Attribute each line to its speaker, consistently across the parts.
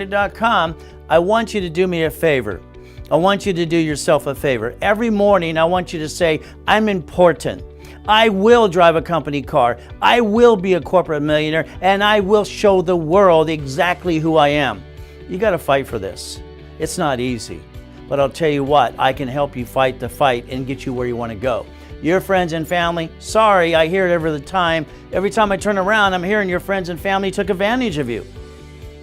Speaker 1: credit.com, I want you to do me a favor. I want you to do yourself a favor. Every morning, I want you to say, I'm important. I will drive a company car. I will be a corporate millionaire, and I will show the world exactly who I am. You got to fight for this. It's not easy, but I'll tell you what, I can help you fight the fight and get you where you want to go. Your friends and family, sorry, I hear it every time. Every time I turn around, I'm hearing your friends and family took advantage of you.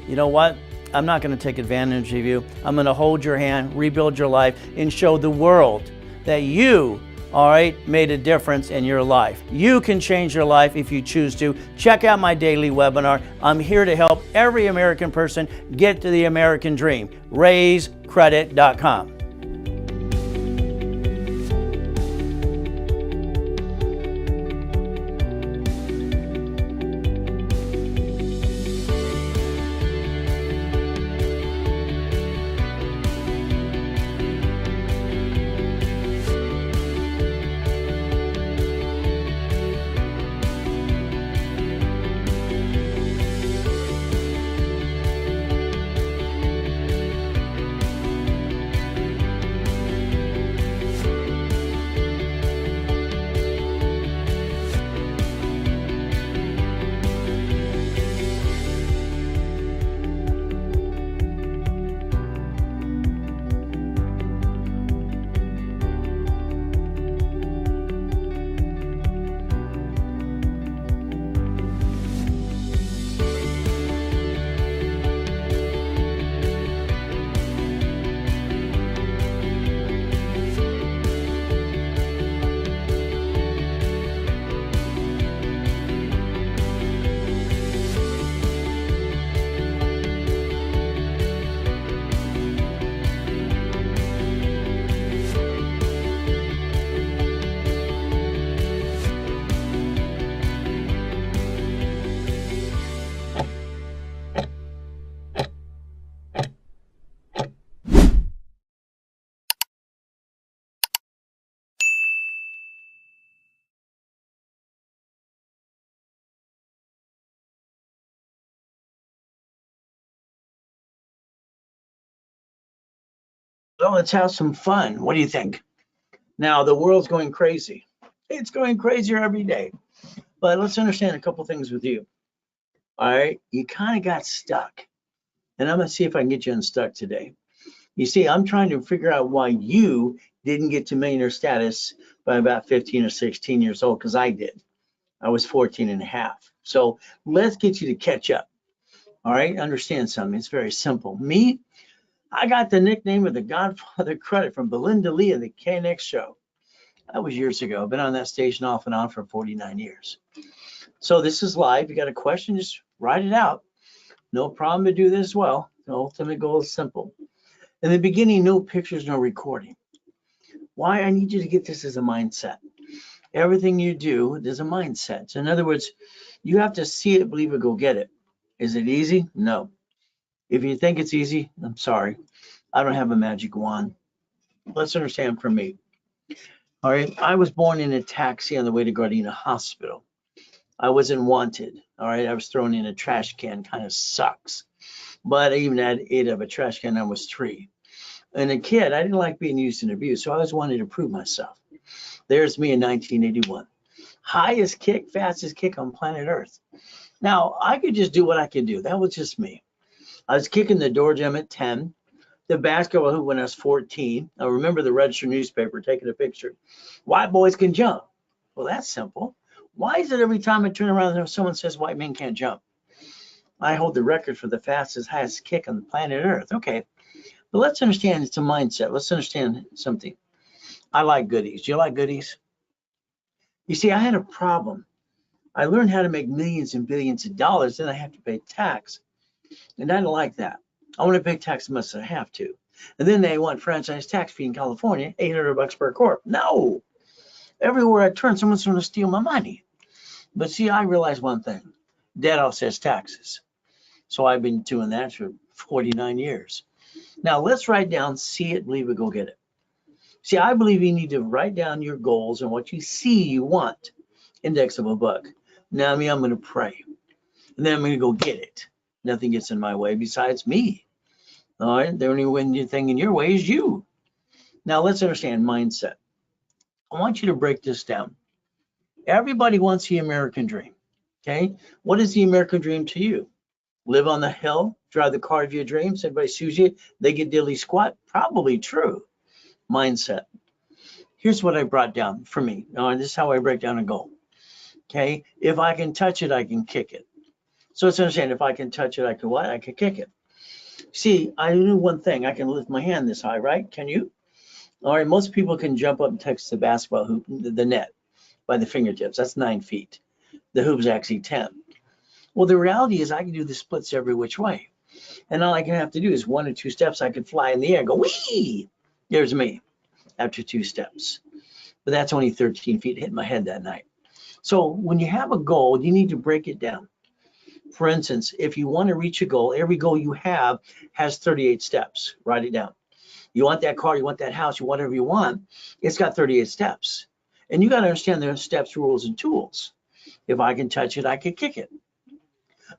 Speaker 1: You know what? I'm not going to take advantage of you. I'm going to hold your hand, rebuild your life, and show the world that you, all right, made a difference in your life. You can change your life if you choose to. Check out my daily webinar. I'm here to help every American person get to the American dream. RaisCredit.com. So let's have some fun. What do you think? Now, the world's going crazy. It's going crazier every day. But let's understand a couple things with you. All right. You kind of got stuck. And I'm going to see if I can get you unstuck today. You see, I'm trying to figure out why you didn't get to millionaire status by about 15 or 16 years old, because I did. I was 14 and a half. So let's get you to catch up. All right. Understand something. It's very simple. Me, I got the nickname of the Godfather Credit from Belinda Lee of the KNX show. That was years ago. I've been on that station off and on for 49 years. So this is live. You got a question, just write it out. No problem to do this well. The ultimate goal is simple. In the beginning, no pictures, no recording. Why? I need you to get this as a mindset. Everything you do, there's a mindset. So in other words, you have to see it, believe it, go get it. Is it easy? No. If you think it's easy, I'm sorry. I don't have a magic wand. Let's understand from me. All right. I was born in a taxi on the way to Gardena Hospital. I wasn't wanted. All right. I was thrown in a trash can. Kind of sucks. But I even had 8 of a trash can. I was 3. And a kid, I didn't like being used and abused. So I always wanted to prove myself. There's me in 1981. Highest kick, fastest kick on planet Earth. Now, I could just do what I could do. That was just me. I was kicking the door jam at 10. The basketball hoop when I was 14. I remember the Register newspaper taking a picture. White boys can jump. Well, that's simple. Why is it every time I turn around someone says white men can't jump? I hold the record for the fastest, highest kick on the planet Earth. Okay, but let's understand it's a mindset. Let's understand something. I like goodies. Do you like goodies? You see, I had a problem. I learned how to make millions and billions of dollars, then I have to pay tax. And I don't like that. I want to pay tax as much as I have to. And then they want franchise tax fee in California, $800 per corp. No. Everywhere I turn, someone's going to steal my money. But see, I realize one thing. Debt offsets taxes. So I've been doing that for 49 years. Now let's write down, see it, believe it, go get it. See, I believe you need to write down your goals and what you see you want. Index of a book. Now I'm going to pray. And then I'm going to go get it. Nothing gets in my way besides me. All right, the only win thing in your way is you. Now let's understand mindset. I want you to break this down. Everybody wants the American dream. Okay, what is the American dream to you? Live on the hill, drive the car of your dreams. Everybody sues you, they get dilly squat. Probably true. Mindset. Here's what I brought down for me. This is how I break down a goal. Okay, if I can touch it, I can kick it. So let's understand, if I can touch it, I can what? I can kick it. See, I knew one thing. I can lift my hand this high, right? Can you? All right, most people can jump up and touch the basketball hoop, the net, by the fingertips. That's 9 feet. The hoop's actually 10. Well, the reality is I can do the splits every which way. And all I can have to do is 1 or 2 steps. I could fly in the air and go, whee! There's me after 2 steps. But that's only 13 feet, hit my head that night. So when you have a goal, you need to break it down. For instance, if you want to reach a goal, every goal you have has 38 steps. Write it down. You want that car, you want that house, you want whatever you want, it's got 38 steps. And you got to understand the steps, rules, and tools. If I can touch it, I can kick it.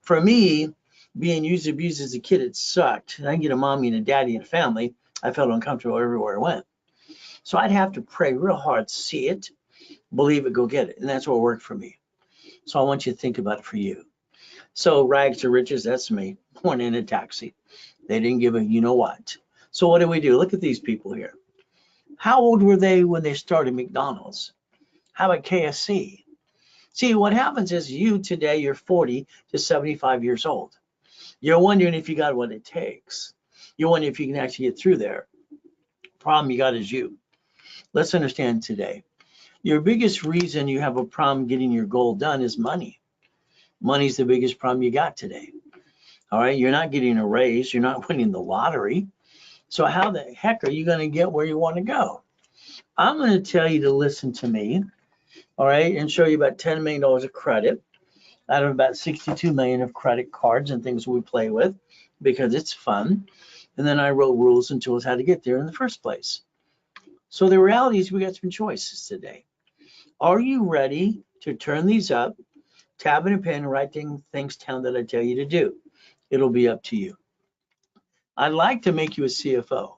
Speaker 1: For me, being used and abused as a kid, it sucked. And I get a mommy and a daddy and a family. I felt uncomfortable everywhere I went. So I'd have to pray real hard, see it, believe it, go get it. And that's what worked for me. So I want you to think about it for you. So rags to riches, that's me, born in a taxi. They didn't give a you know what. So what do we do? Look at these people here. How old were they when they started McDonald's? How about KFC? See, what happens is you today, you're 40 to 75 years old. You're wondering if you got what it takes. You're wondering if you can actually get through there. Problem you got is you. Let's understand today. Your biggest reason you have a problem getting your goal done is money. Money's the biggest problem you got today. All right, you're not getting a raise. You're not winning the lottery. So how the heck are you going to get where you want to go? I'm going to tell you to listen to me, all right, and show you about $10 million of credit out of about 62 million of credit cards and things we play with because it's fun. And then I wrote rules and tools how to get there in the first place. So the reality is we got some choices today. Are you ready to turn these up, tab in a pen, and write things down that I tell you to do? It'll be up to you. I'd like to make you a CFO,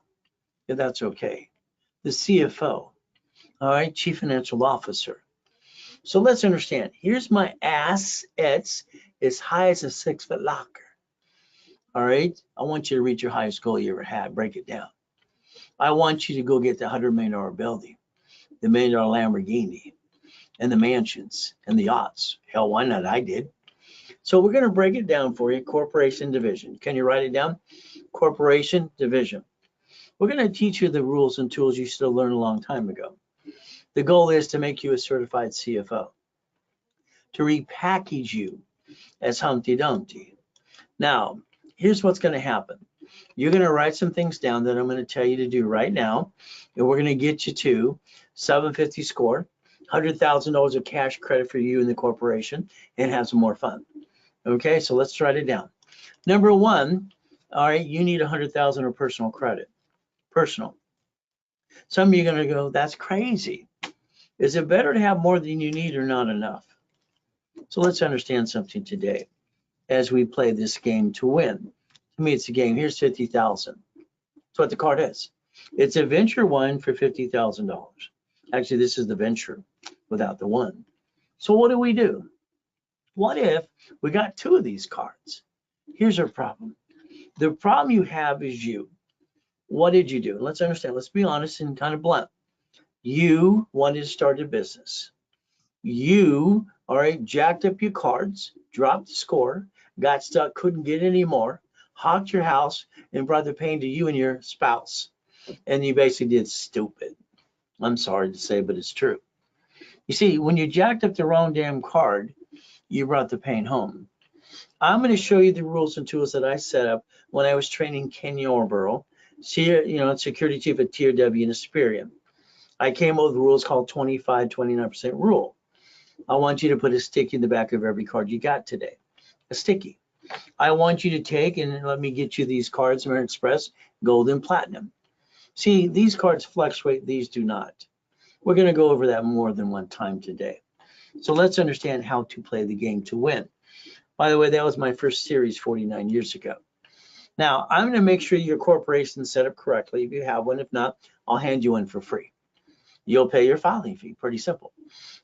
Speaker 1: if that's okay. The CFO, all right, Chief Financial Officer. So let's understand. Here's my assets as high as a 6-foot locker. All right, I want you to reach your highest goal you ever had. Break it down. I want you to go get the $100 million building, the $1 million Lamborghini, and the mansions and the yachts. Hell, why not? I did. So we're going to break it down for you. Corporation division. Can you write it down? Corporation division. We're going to teach you the rules and tools you should have learned a long time ago. The goal is to make you a certified CFO, to repackage you as Humpty Dumpty. Now, here's what's going to happen. You're going to write some things down that I'm going to tell you to do right now, and we're going to get you to 750 score, $100,000 of cash credit for you and the corporation, and have some more fun. Okay, so let's write it down. Number one, all right, you need 100,000 of personal credit. Personal. Some of you are going to go, that's crazy. Is it better to have more than you need or not enough? So let's understand something today as we play this game to win. To me, it's a game. Here's 50,000. That's what the card is. It's a venture one for $50,000. Actually, this is the venture without the one. So what do? What if we got 2 of these cards? Here's our problem. The problem you have is you. What did you do? Let's understand. Let's be honest and kind of blunt. You wanted to start a business. You, all right, jacked up your cards, dropped the score, got stuck, couldn't get any more, hawked your house, and brought the pain to you and your spouse. And you basically did stupid. I'm sorry to say, but it's true. You see, when you jacked up the wrong damn card, you brought the pain home. I'm going to show you the rules and tools that I set up when I was training Ken Yarborough, security chief at TRW in Asperian. I came up with rules called 25-29% rule. I want you to put a sticky in the back of every card you got today. A sticky. I want you to take and let me get you these cards, American Express, Gold and Platinum. See, these cards fluctuate, these do not. We're going to go over that more than one time today. So let's understand how to play the game to win. By the way, that was my first series 49 years ago. Now, I'm going to make sure your corporation's set up correctly if you have one. If not, I'll hand you one for free. You'll pay your filing fee, pretty simple.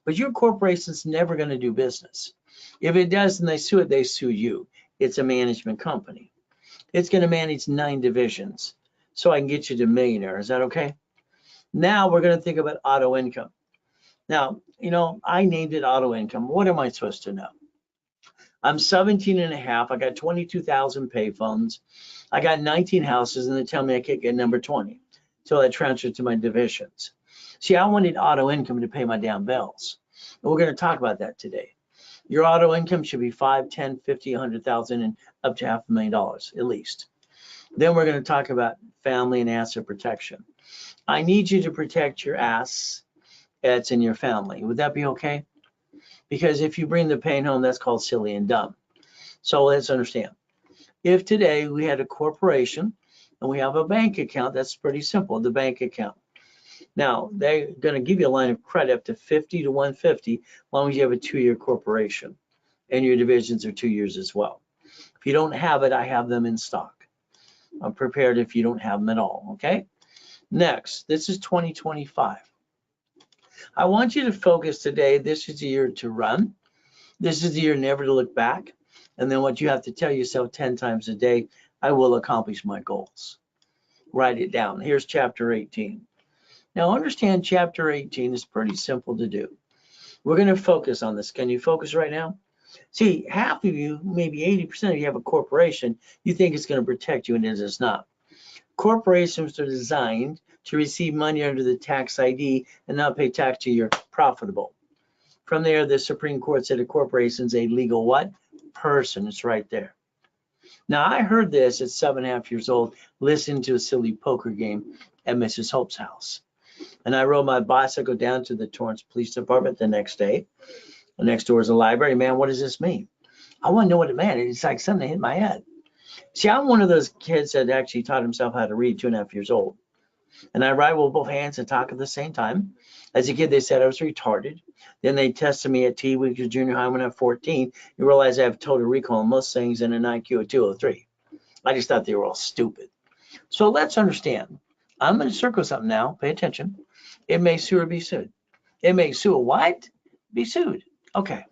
Speaker 1: But your corporation's never going to do business. If it does and they sue it, they sue you. It's a management company. It's going to manage 9 divisions. So I can get you to millionaire. Is that okay? Now we're going to think about auto income. Now, I named it auto income. What am I supposed to know? I'm 17 and a half. I got 22,000 payphones. I got 19 houses, and they tell me I can't get number 20 until I transfer to my divisions. See, I wanted auto income to pay my damn bills. And we're going to talk about that today. Your auto income should be 5, 10, 50, 100,000, and up to $500,000 at least. Then we're going to talk about family and asset protection. I need you to protect your assets in your family. Would that be okay? Because if you bring the pain home, that's called silly and dumb. So let's understand. If today we had a corporation and we have a bank account, that's pretty simple, the bank account. Now, they're going to give you a line of credit up to 50 to 150, as long as you have a 2-year corporation and your divisions are 2 years as well. If you don't have it, I have them in stock. I'm prepared if you don't have them at all, okay? Next, this is 2025. I want you to focus today. This is the year to run. This is the year never to look back. And then what you have to tell yourself 10 times a day, I will accomplish my goals. Write it down. Here's chapter 18. Now understand chapter 18 is pretty simple to do. We're going to focus on this. Can you focus right now? See, half of you, maybe 80% of you have a corporation, you think it's going to protect you, and it is not. Corporations are designed to receive money under the tax ID and not pay tax till you're profitable. From there, the Supreme Court said a corporation is a legal what? Person. It's right there. Now, I heard this at 7.5 years old, listening to a silly poker game at Mrs. Hope's house. And I rode my bicycle down to the Torrance Police Department the next day. The next door is a library. Man, what does this mean? I want to know what it meant. It's like something hit my head. See, I'm one of those kids that actually taught himself how to read 2.5 years old. And I write with both hands and talk at the same time. As a kid, they said I was retarded. Then they tested me at T Weeks junior high when I'm 14. You realize I have total recall on most things and an IQ of 203. I just thought they were all stupid. So let's understand. I'm going to circle something now. Pay attention. It may sue or be sued. It may sue a what? Be sued. Okay.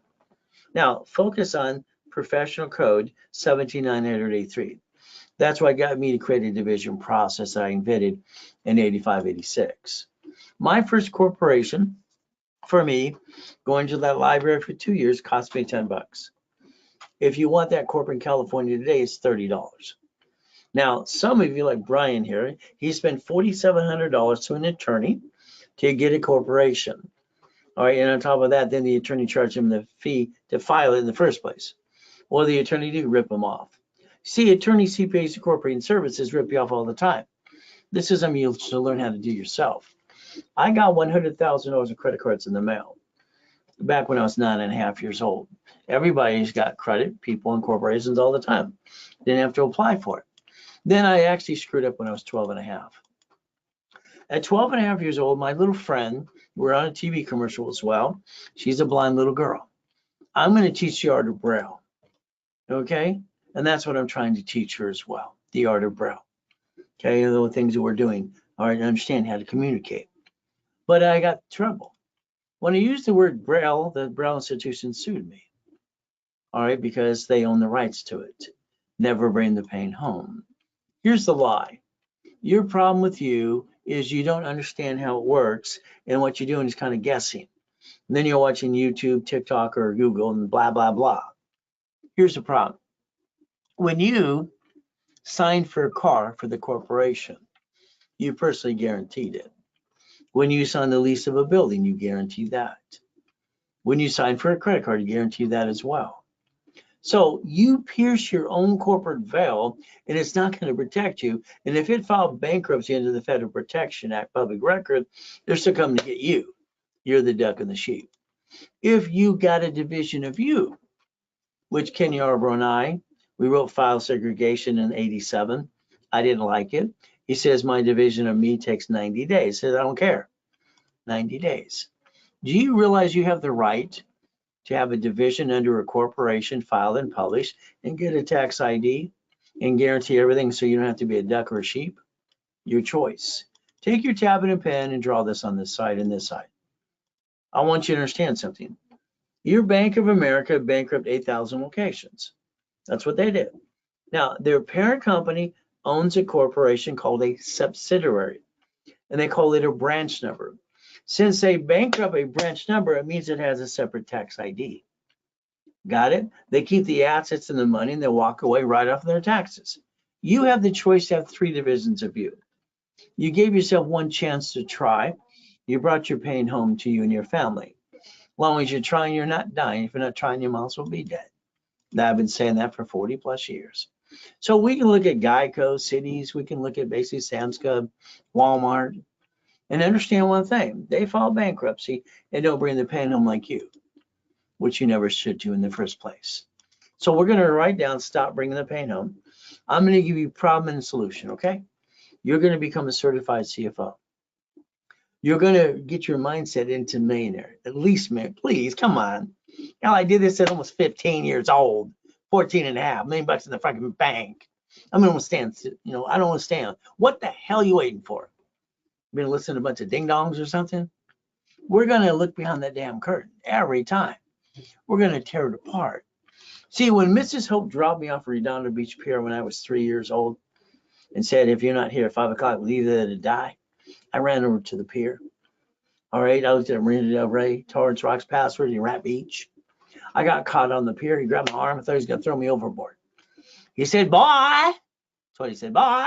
Speaker 1: Now focus on Professional Code 17983. That's what got me to create a division process that I invented in 85, 86. My first corporation, for me, going to that library for 2 years cost me $10. If you want that corporate in California today, it's $30. Now, some of you like Brian here, he spent $4,700 to an attorney to get a corporation. All right, and on top of that, then the attorney charged him the fee to file it in the first place. Well, the attorney did rip him off. See, attorneys, CPAs, and corporating services rip you off all the time. This is something you'll learn how to do yourself. I got $100,000 of credit cards in the mail back when I was 9.5 years old. Everybody's got credit, people and corporations all the time. Didn't have to apply for it. Then I actually screwed up when I was 12.5. At 12.5 years old, my little friend, we're on a TV commercial as well. She's a blind little girl. I'm going to teach the art of Braille. Okay? And that's what I'm trying to teach her as well, the art of Braille. Okay, the things that we're doing, all right, understand how to communicate. But I got trouble. When I used the word Braille, the Braille Institution sued me. All right, because they own the rights to it. Never bring the pain home. Here's the lie. Your problem with you is you don't understand how it works, and what you're doing is kind of guessing. And then you're watching YouTube, TikTok, or Google, and blah, blah, blah. Here's the problem. When you signed for a car for the corporation, you personally guaranteed it. When you signed the lease of a building, you guarantee that. When you sign for a credit card, you guarantee that as well. So you pierce your own corporate veil, and it's not going to protect you. And if it filed bankruptcy under the Federal Protection Act public record, they're still coming to get you. You're the duck and the sheep. If you got a division of you, which Ken Yarbrough and I, we wrote file segregation in 87. I didn't like it. He says my division of me takes 90 days. I said, I don't care. 90 days. Do you realize you have the right to have a division under a corporation filed and published and get a tax ID? and guarantee everything so you don't have to be a duck or a sheep? Your choice. Take your tablet and pen and draw this on this side and this side. I want you to understand something. Your Bank of America bankrupt 8,000 locations. That's what they did. Now, their parent company owns a corporation called a subsidiary, and they call it a branch number. Since they bankrupt a branch number, it means it has a separate tax ID. Got it? They keep the assets and the money, and they walk away right off their taxes. You have the choice to have 3 divisions of you. You gave yourself one chance to try. You brought your pain home to you and your family. As long as you're trying, you're not dying. If you're not trying, you might as well be dead. Now, I've been saying that for 40 plus years. So we can look at Geico, cities, we can look at basically Sam's Club, Walmart, and understand one thing. They file bankruptcy and don't bring the pain home like you, which you never should do in the first place. So we're going to write down, stop bringing the pain home. I'm going to give you problem and solution, okay? You're going to become a certified CFO. You're going to get your mindset into millionaire, at least, man, please, come on. Hell, I did this at almost 15 years old, 14 and a half, $1 million in the fucking bank. I don't understand, I don't understand. What the hell are you waiting for? Been listening to a bunch of ding dongs or something? We're going to look behind that damn curtain every time. We're going to tear it apart. See, when Mrs. Hope dropped me off at Redondo Beach Pier when I was 3 years old and said, if you're not here at 5 o'clock, we'll leave there to die, I ran over to the pier. All right, I was at Marina Del Rey, Torrance Rocks, Password, and Rat Beach. I got caught on the pier. He grabbed my arm. I thought he was going to throw me overboard. He said, boy. That's what he said, boy.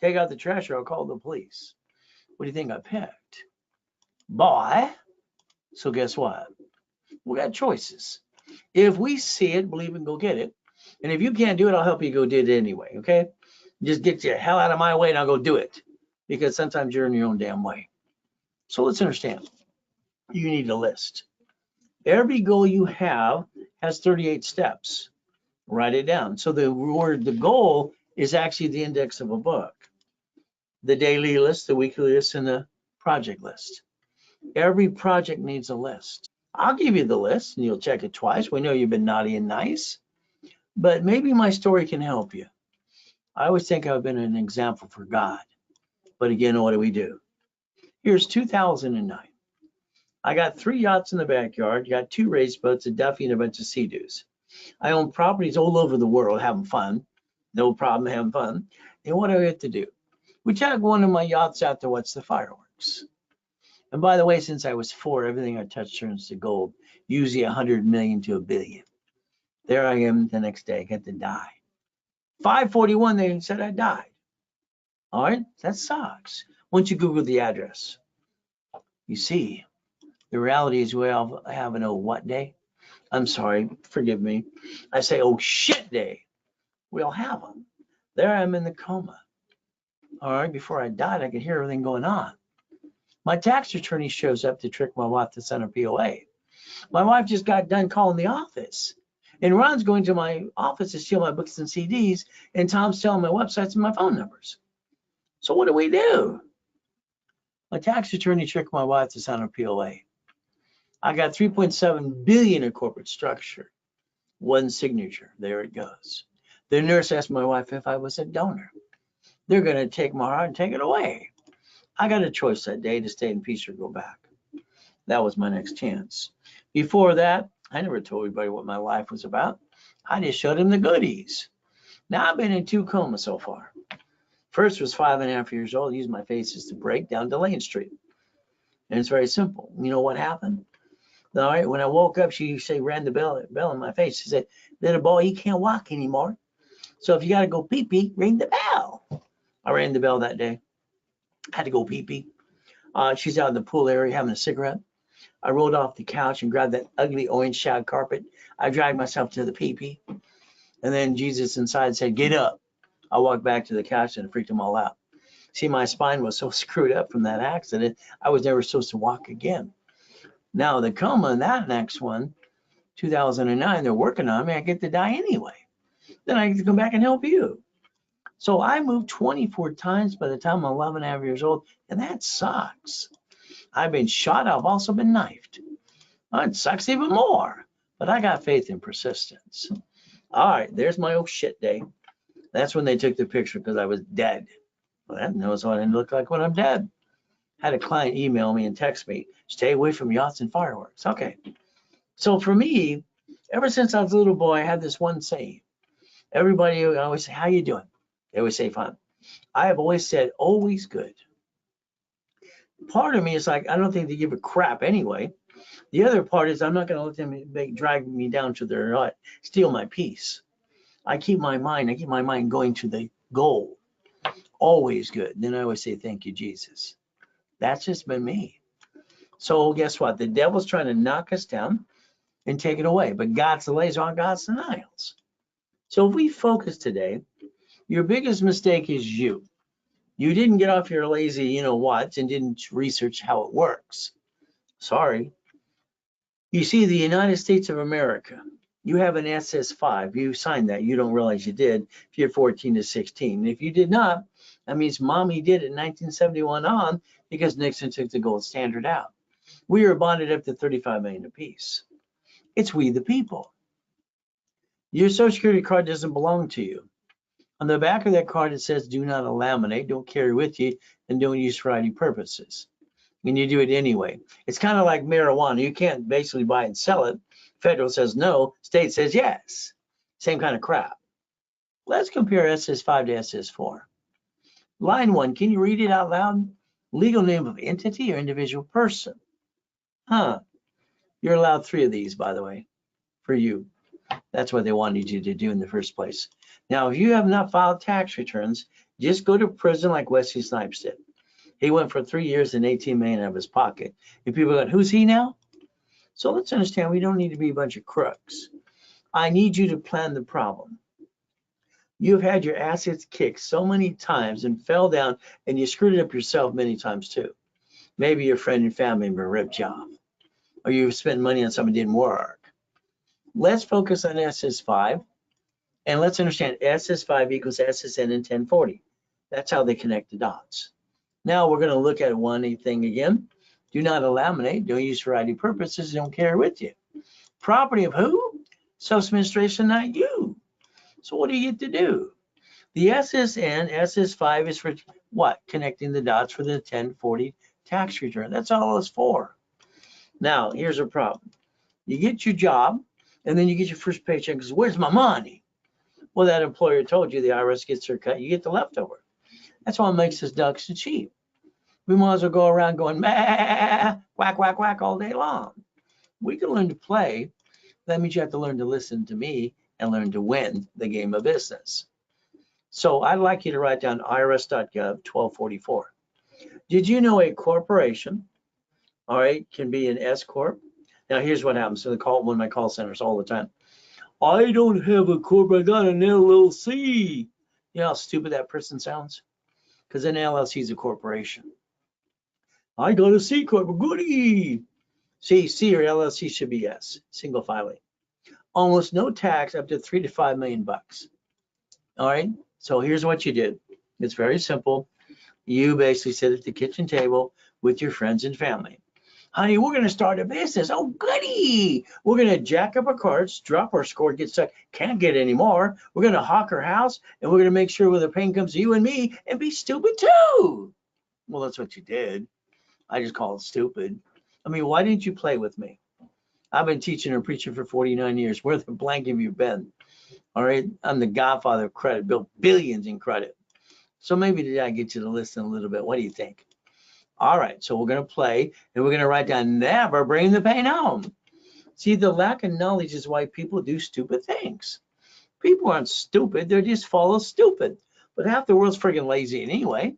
Speaker 1: Take out the trash or I'll call the police. What do you think I picked? Boy. So guess what? We got choices. If we see it, believe it, go get it. And if you can't do it, I'll help you go do it anyway, okay? Just get your hell out of my way and I'll go do it. Because sometimes you're in your own damn way. So let's understand. You need a list. Every goal you have has 38 steps. Write it down. So the goal is actually the index of a book. The daily list, the weekly list, and the project list. Every project needs a list. I'll give you the list and you'll check it twice. We know you've been naughty and nice, but maybe my story can help you. I always think I've been an example for God. But again, what do? Here's 2009. I got 3 yachts in the backyard, got 2 race boats, a Duffy, and a bunch of Sea-Doos. I own properties all over the world having fun. No problem having fun. And what do I have to do? We took one of my yachts out to watch the fireworks. And by the way, since I was 4, everything I touch turns to gold, usually 100 million to 1 billion. There I am the next day, I get to die. 5:41, they said I died. All right, that sucks. Once you Google the address, you see, the reality is we all have an oh what day. I'm sorry, forgive me. I say oh shit day. We all have them. There I'm in the coma. All right, before I died, I could hear everything going on. My tax attorney shows up to trick my wife to send her POA. My wife just got done calling the office. And Ron's going to my office to steal my books and CDs, and Tom's telling my websites and my phone numbers. So what do? My tax attorney tricked my wife to sign her POA. I got 3.7 billion in corporate structure. One signature, there it goes. The nurse asked my wife if I was a donor. They're going to take my heart and take it away. I got a choice that day to stay in peace or go back. That was my next chance. Before that, I never told anybody what my life was about. I just showed them the goodies. Now I've been in 2 comas so far. First was 5.5 years old. Used my faces to break down to Lane Street. And it's very simple. You know what happened? All right, when I woke up, she rang the bell in my face. She said, little boy, you can't walk anymore. So if you got to go pee-pee, ring the bell. I rang the bell that day. I had to go pee-pee. She's out in the pool area having a cigarette. I rolled off the couch and grabbed that ugly orange shag carpet. I dragged myself to the pee-pee. And then Jesus inside said, get up. I walked back to the couch and freaked them all out. See, my spine was so screwed up from that accident, I was never supposed to walk again. Now the coma in that next one, 2009, they're working on me. I get to die anyway. Then I get to come back and help you. So I moved 24 times by the time I'm 11.5 years old, and that sucks. I've been shot. I've also been knifed. It sucks even more, but I got faith and persistence. All right, there's my oh shit day. That's when they took the picture because I was dead. Well, that knows what I look like when I'm dead. Had a client email me and text me, stay away from yachts and fireworks. Okay. So for me, ever since I was a little boy, I had this one saying. Everybody always say, how you doing? They always say fine. I have always said, always good. Part of me is like, I don't think they give a crap anyway. The other part is I'm not going to let them drag me down to their nut, steal my peace. I keep my mind going to the goal. Always good. Then I always say, thank you, Jesus. That's just been me. So guess what? The devil's trying to knock us down and take it away, but God's delays aren't God's denials. So if we focus today, your biggest mistake is you. You didn't get off your lazy, what, and didn't research how it works. Sorry. You see, the United States of America, you have an SS5. You signed that. You don't realize you did if you're 14 to 16. And if you did not, that means mommy did it in 1971 on because Nixon took the gold standard out. We are bonded up to 35 million apiece. It's we the people. Your Social Security card doesn't belong to you. On the back of that card, it says, do not laminate, don't carry with you, and don't use for any purposes. And you do it anyway. It's kind of like marijuana. You can't basically buy and sell it. Federal says no, state says yes. Same kind of crap. Let's compare SS5 to SS4. Line 1, can you read it out loud? Legal name of entity or individual person? You're allowed 3 of these, by the way, for you. That's what they wanted you to do in the first place. Now, if you have not filed tax returns, just go to prison like Wesley Snipes did. He went for 3 years and 18 million out of his pocket. And people go, who's he now? So let's understand, we don't need to be a bunch of crooks. I need you to plan the problem. You've had your assets kicked so many times and fell down, and you screwed it up yourself many times too. Maybe your friend and family member ripped you off, or you spent money on something that didn't work. Let's focus on SS5, and let's understand SS5 equals SSN in 1040. That's how they connect the dots. Now we're going to look at one thing again. Do not laminate, don't use for ID purposes, don't carry with you. Property of who? Self-administration, not you. So what do you get to do? The SSN, SS5 is for what? Connecting the dots for the 1040 tax return. That's all it's for. Now, here's a problem. You get your job, and then you get your first paycheck because where's my money? Well, that employer told you the IRS gets their cut, you get the leftover. That's what makes us ducks so cheap. We might as well go around going, bah, quack, quack, quack all day long. We can learn to play. That means you have to learn to listen to me and learn to win the game of business. So I'd like you to write down irs.gov 1244. Did you know a corporation, all right, can be an S Corp? Now here's what happens to one of my call centers all the time. I don't have a corp, I got an LLC. You know how stupid that person sounds? Because an LLC is a corporation. I got a C Corp, goody. See, C or LLC should be S, single filing. Almost no tax up to 3 to 5 million bucks. All right, so here's what you did. It's very simple. You basically sit at the kitchen table with your friends and family. Honey, we're going to start a business. Oh, goody. We're going to jack up our cards, drop our score, get stuck, can't get any more. We're going to hawk our house, and we're going to make sure when the pain comes to you and me and be stupid too. Well, that's what you did. I just call it stupid. I mean, why didn't you play with me? I've been teaching and preaching for 49 years. Where the blank have you been? All right, I'm the godfather of credit, built billions in credit. So maybe today I get you to listen a little bit. What do you think? All right, so we're going to play, and we're going to write down, never bring the pain home. See, the lack of knowledge is why people do stupid things. People aren't stupid, they just follow stupid. But half the world's freaking lazy anyway.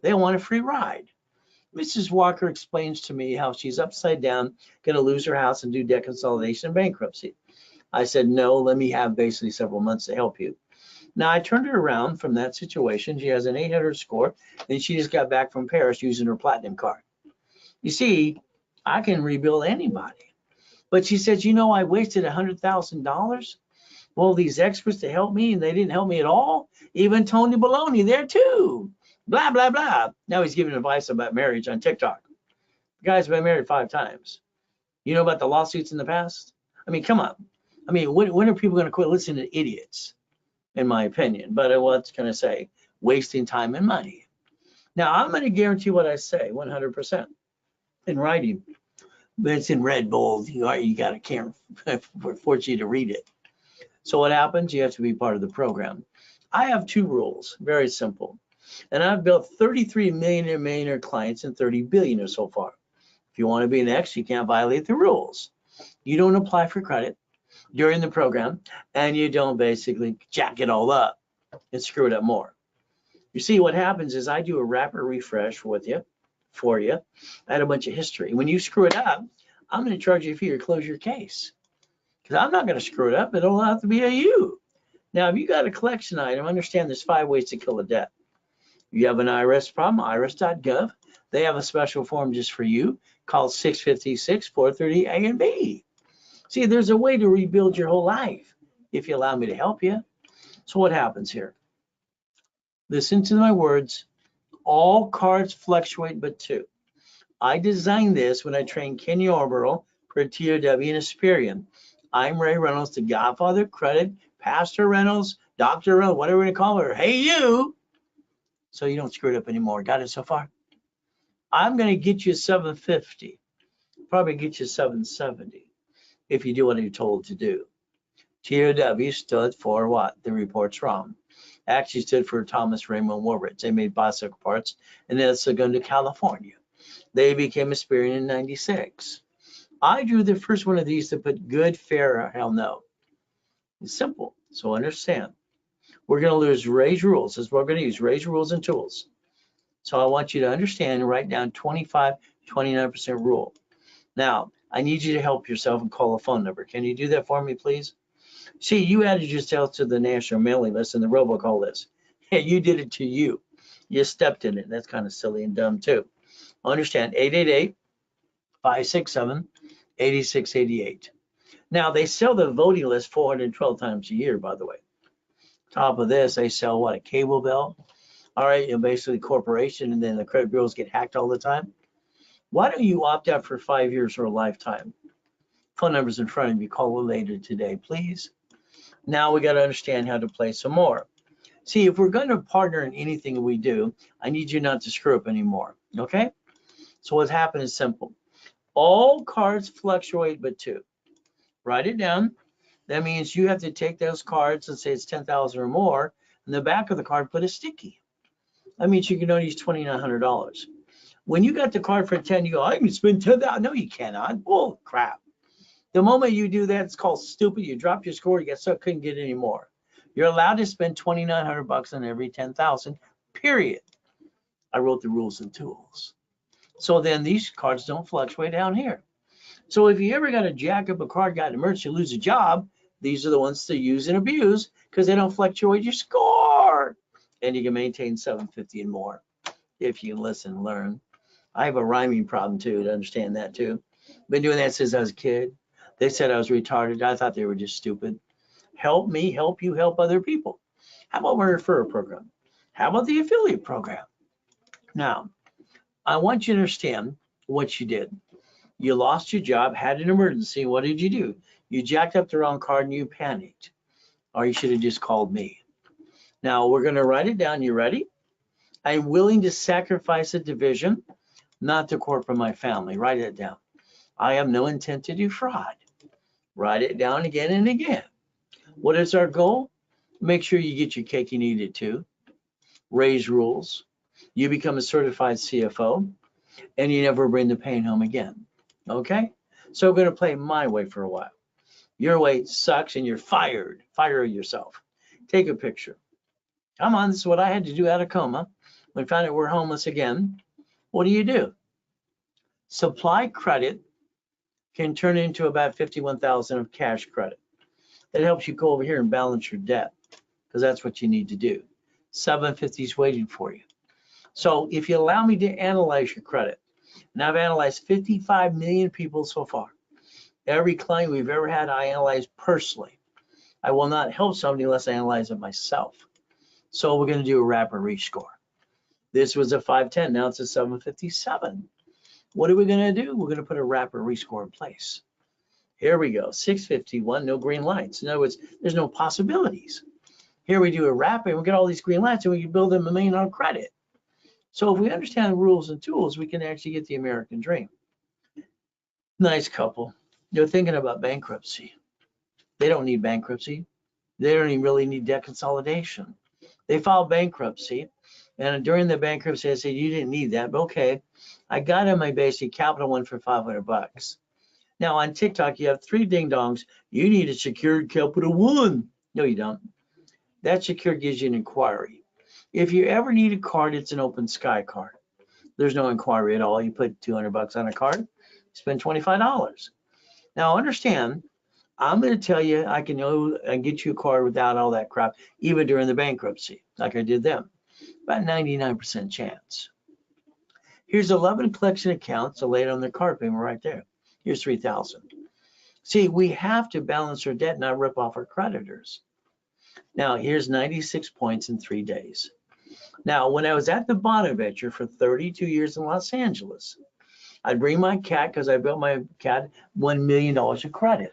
Speaker 1: They want a free ride. Mrs. Walker explains to me how she's upside down, going to lose her house and do debt consolidation and bankruptcy. I said, no, let me have basically several months to help you. Now, I turned her around from that situation. She has an 800 score, and she just got back from Paris using her platinum card. You see, I can rebuild anybody. But she said, you know, I wasted $100,000. Well, these experts to help me, and they didn't help me at all. Even Tony Baloney there too. Blah, blah, blah. Now he's giving advice about marriage on TikTok. The guy's been married 5 times. You know about the lawsuits in the past? I mean, come on. I mean, when are people going to quit listening to idiots? in my opinion. But what can I say? Wasting time and money. Now, I'm going to guarantee what I say 100% in writing, but it's in red bold. You got to can't force you to read it. So what happens? You have to be part of the program. I have 2 rules, very simple. And I've built 33 millionaire clients and 30 billionaires so far. If you want to be next, you can't violate the rules. You don't apply for credit during the program, and you don't basically jack it all up and screw it up more. You see, what happens is I do a rapid refresh with you, for you. I had a bunch of history. When you screw it up, I'm going to charge you a fee or close your case. Because I'm not going to screw it up. It'll have to be a you. Now, if you got a collection item, understand there's 5 ways to kill a debt. You have an IRS problem, irs.gov. They have a special form just for you called 656-430 A and B. See, there's a way to rebuild your whole life if you allow me to help you. So what happens here? Listen to my words. All cards fluctuate but 2. I designed this when I trained Kenny Orbital for TOW and Asperian. I'm Ray Reynolds, the godfather of credit, Pastor Reynolds, Dr. Reynolds, whatever we call her. Hey, you. So you don't screw it up anymore. Got it so far? I'm going to get you 750. Probably get you 770 if you do what you're told to do. TOW stood for what? The report's wrong. Actually stood for Thomas Raymond Woolrich. They made bicycle parts, and then it's going to California. They became Asperian in 96. I drew the first one of these to put good, fair, hell no. It's simple, so understand. We're going to use Ray's rules. This is what we're going to use, Ray's rules and tools. So I want you to understand and write down 25, 29% rule. Now, I need you to help yourself and call a phone number. Can you do that for me, please? See, you added yourself to the national mailing list and the robocall list. Hey, you did it to you. You stepped in it. That's kind of silly and dumb too. Understand, 888-567-8688. Now, they sell the voting list 412 times a year, by the way. Top of this, they sell what, a cable bill? All right, you know, basically corporation, and then the credit bureaus get hacked all the time. Why don't you opt out for 5 years or a lifetime? Phone number's in front of you. Call it later today, please. Now we got to understand how to play some more. See, if we're going to partner in anything we do, I need you not to screw up anymore, okay? So what's happened is simple. All cards fluctuate but 2. Write it down. That means you have to take those cards and say it's 10,000 or more. In the back of the card, put a sticky. That means you can only use $2,900. When you got the card for 10, you go, I can spend 10,000. No, you cannot. Bull crap. The moment you do that, it's called stupid. You dropped your score, you get stuck, couldn't get any more. You're allowed to spend $2,900 on every 10,000, period. I wrote the rules and tools. So then these cards don't fluctuate down here. So if you ever got to jack up a card, got an emergency, lose a job, these are the ones to use and abuse because they don't fluctuate your score. And you can maintain 750 and more if you listen and learn. I have a rhyming problem too, to understand that too. Been doing that since I was a kid. They said I was retarded. I thought they were just stupid. Help me help you help other people. How about my referral program? How about the affiliate program? Now, I want you to understand what you did. You lost your job, had an emergency. What did you do? You jacked up the wrong card and you panicked. Or you should have just called me. Now, we're going to write it down. You ready? I'm willing to sacrifice a division, not the corporate, my family. Write it down. I have no intent to do fraud. Write it down again and again. What is our goal? Make sure you get your cake and eat it too. Raise rules. You become a certified CFO and you never bring the pain home again. Okay? So we're going to play my way for a while. Your way sucks and you're fired. Fire yourself. Take a picture. Come on, this is what I had to do out of coma. When I found out we're homeless again, what do? Supply credit can turn into about 51,000 of cash credit. That helps you go over here and balance your debt because that's what you need to do. 750 is waiting for you. So if you allow me to analyze your credit, and I've analyzed 55 million people so far. Every client we've ever had, I analyze personally. I will not help somebody unless I analyze it myself. So we're going to do a rapid rescore. This was a 510, now it's a 757. What are we going to do? We're going to put a rapid rescore in place. Here we go, 651, no green lights. In other words, there's no possibilities. Here we do a wrapping, we get all these green lights, and we can build them $1 million on credit. So if we understand the rules and tools, we can actually get the American dream. Nice couple. They're thinking about bankruptcy. They don't need bankruptcy. They don't even really need debt consolidation. They filed bankruptcy, and during the bankruptcy, I said, you didn't need that, but okay. I got in my basic Capital One for $500. Now on TikTok, you have 3 ding dongs. You need a secured Capital One. No, you don't. That secured gives you an inquiry. If you ever need a card, it's an Open Sky card. There's no inquiry at all. You put $200 on a card, spend $25. Now understand, I'm going to tell you I can know and get you a card without all that crap, even during the bankruptcy, like I did them. About 99% chance. Here's 11 collection accounts. I laid on their card payment right there. Here's $3,000. See, we have to balance our debt, not rip off our creditors. Now here's 96 points in 3 days. Now, when I was at the Bonaventure for 32 years in Los Angeles, I'd bring my cat, because I built my cat $1 million of credit.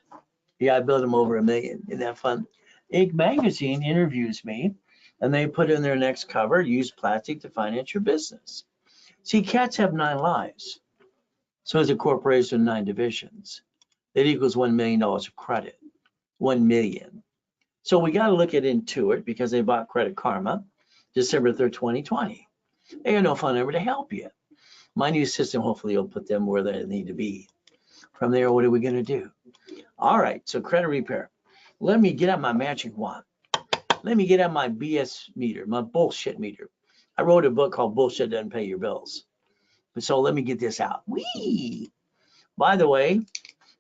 Speaker 1: Yeah, I built him over $1 million. Isn't that fun? Inc. magazine interviews me, and they put in their next cover, use plastic to finance your business. See, cats have 9 lives. So is a corporation, 9 divisions. That equals $1 million of credit. 1 million. So we got to look at Intuit, because they bought Credit Karma, December 3rd, 2020. They got no phone number to help you. My new system hopefully will put them where they need to be. From there, what are we going to do? All right, so credit repair. Let me get out my magic wand. Let me get out my BS meter, my bullshit meter. I wrote a book called Bullshit Doesn't Pay Your Bills. So let me get this out. Whee! By the way,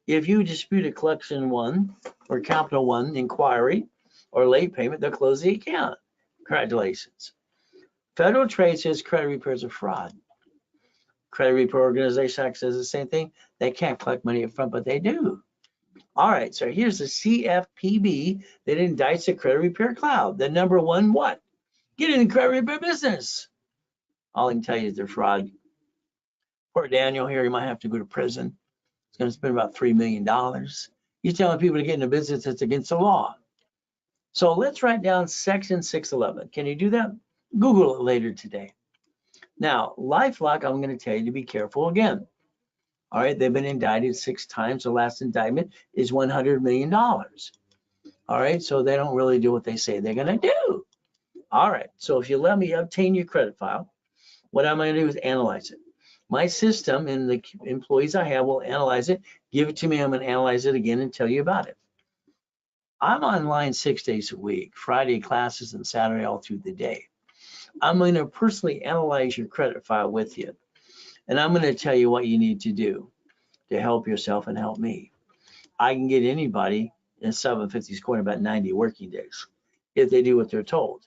Speaker 1: if you dispute a Collection One or Capital One inquiry or late payment, they'll close the account. Congratulations. Federal Trade says credit repairs are fraud. Credit Repair Organization Act says the same thing. They can't collect money up front, but they do. All right, so here's the CFPB that indicts the Credit Repair Cloud. The number one what? Get in the credit repair business. All I can tell you is they're fraud. Poor Daniel here, he might have to go to prison. He's going to spend about $3 million. He's telling people to get in a business that's against the law. So let's write down section 611. Can you do that? Google it later today. Now, LifeLock, I'm going to tell you to be careful again. All right, they've been indicted 6 times. The last indictment is $100 million. All right, so they don't really do what they say they're going to do. All right, so if you let me obtain your credit file, what I'm going to do is analyze it. My system and the employees I have will analyze it, give it to me, I'm going to analyze it again and tell you about it. I'm online 6 days a week, Friday classes and Saturday all through the day. I'm going to personally analyze your credit file with you. And I'm going to tell you what you need to do to help yourself and help me. I can get anybody in 750 score in about 90 working days if they do what they're told.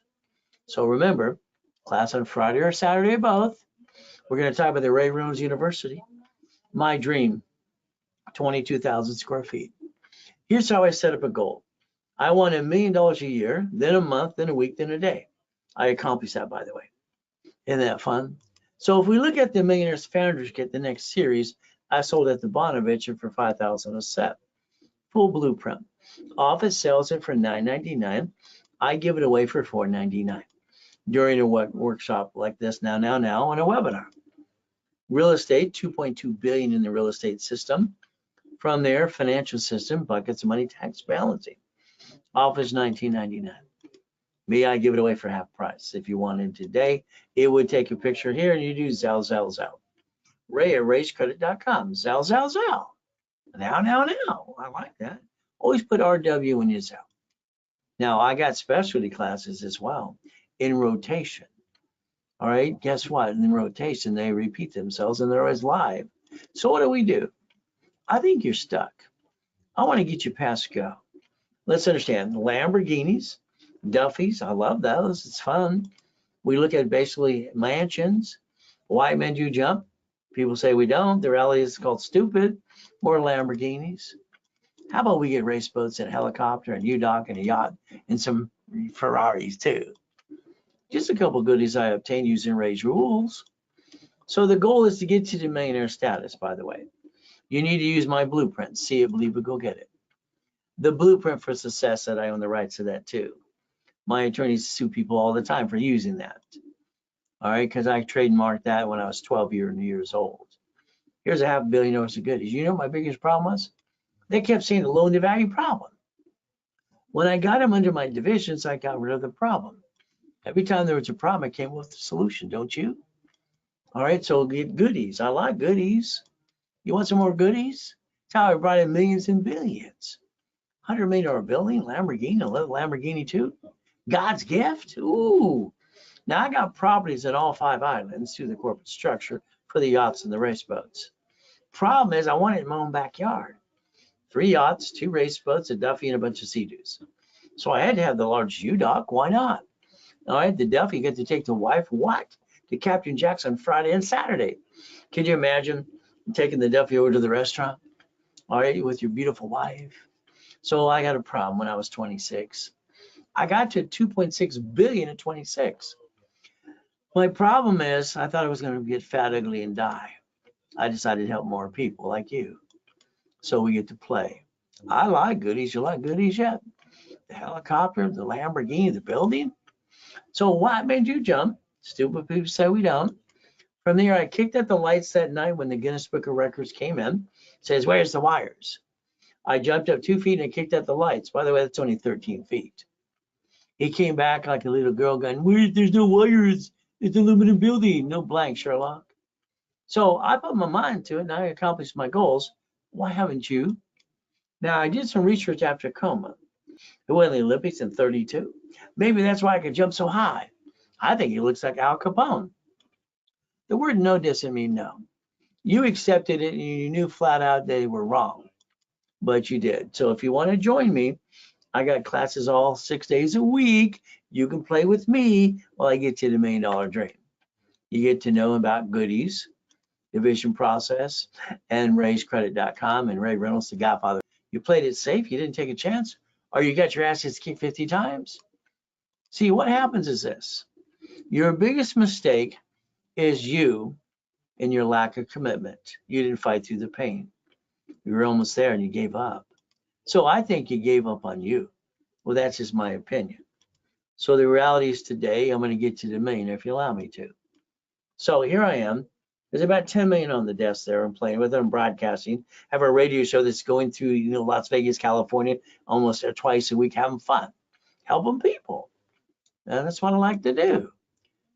Speaker 1: So remember, class on Friday or Saturday, both. We're going to talk about the Ray Reynolds University. My dream, 22,000 square feet. Here's how I set up a goal. I want $1 million a year, then a month, then a week, then a day. I accomplished that, by the way. Isn't that fun? So if we look at the Millionaires Founders Kit, the next series, I sold at the Bonaventure for $5,000 a set. Full blueprint. Office sells it for $9.99. I give it away for $4.99 during a workshop like this now on a webinar. Real estate, $2.2 billion in the real estate system. From there, financial system, buckets of money, tax balancing. Office, $19.99. Me, I give it away for half price. If you wanted today, it would take a picture here and you do Zelle. Ray at racecredit.com. Zelle. Now. I like that. Always put RW in your Zelle. Now, I got specialty classes as well in rotation. All right, guess what? In rotation, they repeat themselves and they're always live. So what do? I think you're stuck. I want to get you past go. Let's understand Lamborghinis, Duffys, I love those, it's fun. We look at basically mansions. White men do jump. People say we don't. The reality is called stupid. More Lamborghinis. How about we get race boats and a helicopter and U-Dock and a yacht and some Ferraris too? Just a couple goodies I obtained using Ray's rules. So the goal is to get you to millionaire status, by the way. You need to use my blueprint. See it, believe it, go get it. The blueprint for success that I own the rights to that too.
Speaker 2: My attorneys sue people all the time for using that. All right, because I trademarked that when I was 12 years old. Here's $500 million of goodies. You know what my biggest problem was? They kept saying the loan to value problem. When I got them under my divisions, I got rid of the problem. Every time there was a problem, I came with a solution, don't you? All right, so get goodies. I like goodies. You want some more goodies? That's how I brought in millions and billions. $100 million building, Lamborghini, I love Lamborghini too. God's gift? Ooh. Now I got properties in all 5 islands through the corporate structure for the yachts and the race boats. Problem is I want it in my own backyard. 3 yachts, 2 race boats, a Duffy, and a bunch of Sea-Doos. So I had to have the large U-Dock. Why not? All right, the Duffy, you get to take the wife, what? To Captain Jack's on Friday and Saturday. Can you imagine taking the Duffy over to the restaurant? All right, with your beautiful wife. So I got a problem when I was 26. I got to 2.6 billion at 26. My problem is I thought I was going to get fat, ugly, and die. I decided to help more people like you. So we get to play. I like goodies. You like goodies yet? The helicopter, the Lamborghini, the building. So what made you jump? Stupid people say we don't. From there, I kicked at the lights that night when the Guinness Book of Records came in. Says, where's the wires? I jumped up 2 feet and kicked at the lights. By the way, that's only 13 feet. He came back like a little girl going, there's no wires. It's an aluminum building. No blank, Sherlock. So I put my mind to it and I accomplished my goals. Why haven't you? Now, I did some research after coma. Who won the Olympics in 32? Maybe that's why I could jump so high. I think he looks like Al Capone. The word no doesn't mean no. You accepted it and you knew flat out they were wrong, but you did. So if you want to join me, I got classes all 6 days a week. You can play with me while I get you the $1 million dream. You get to know about goodies, division process, and raisecredit.com and Ray Reynolds, the Godfather. You played it safe. You didn't take a chance, or you got your asses kicked 50 times. See, what happens is this. Your biggest mistake is you and your lack of commitment. You didn't fight through the pain. You were almost there and you gave up. So I think you gave up on you. Well, that's just my opinion. So the reality is today, I'm going to get you to $1 million if you allow me to. So here I am. There's about 10 million on the desk there. I'm playing with it. I'm broadcasting. I have a radio show that's going through, Las Vegas, California, almost there twice a week, having fun, helping people. And that's what I like to do.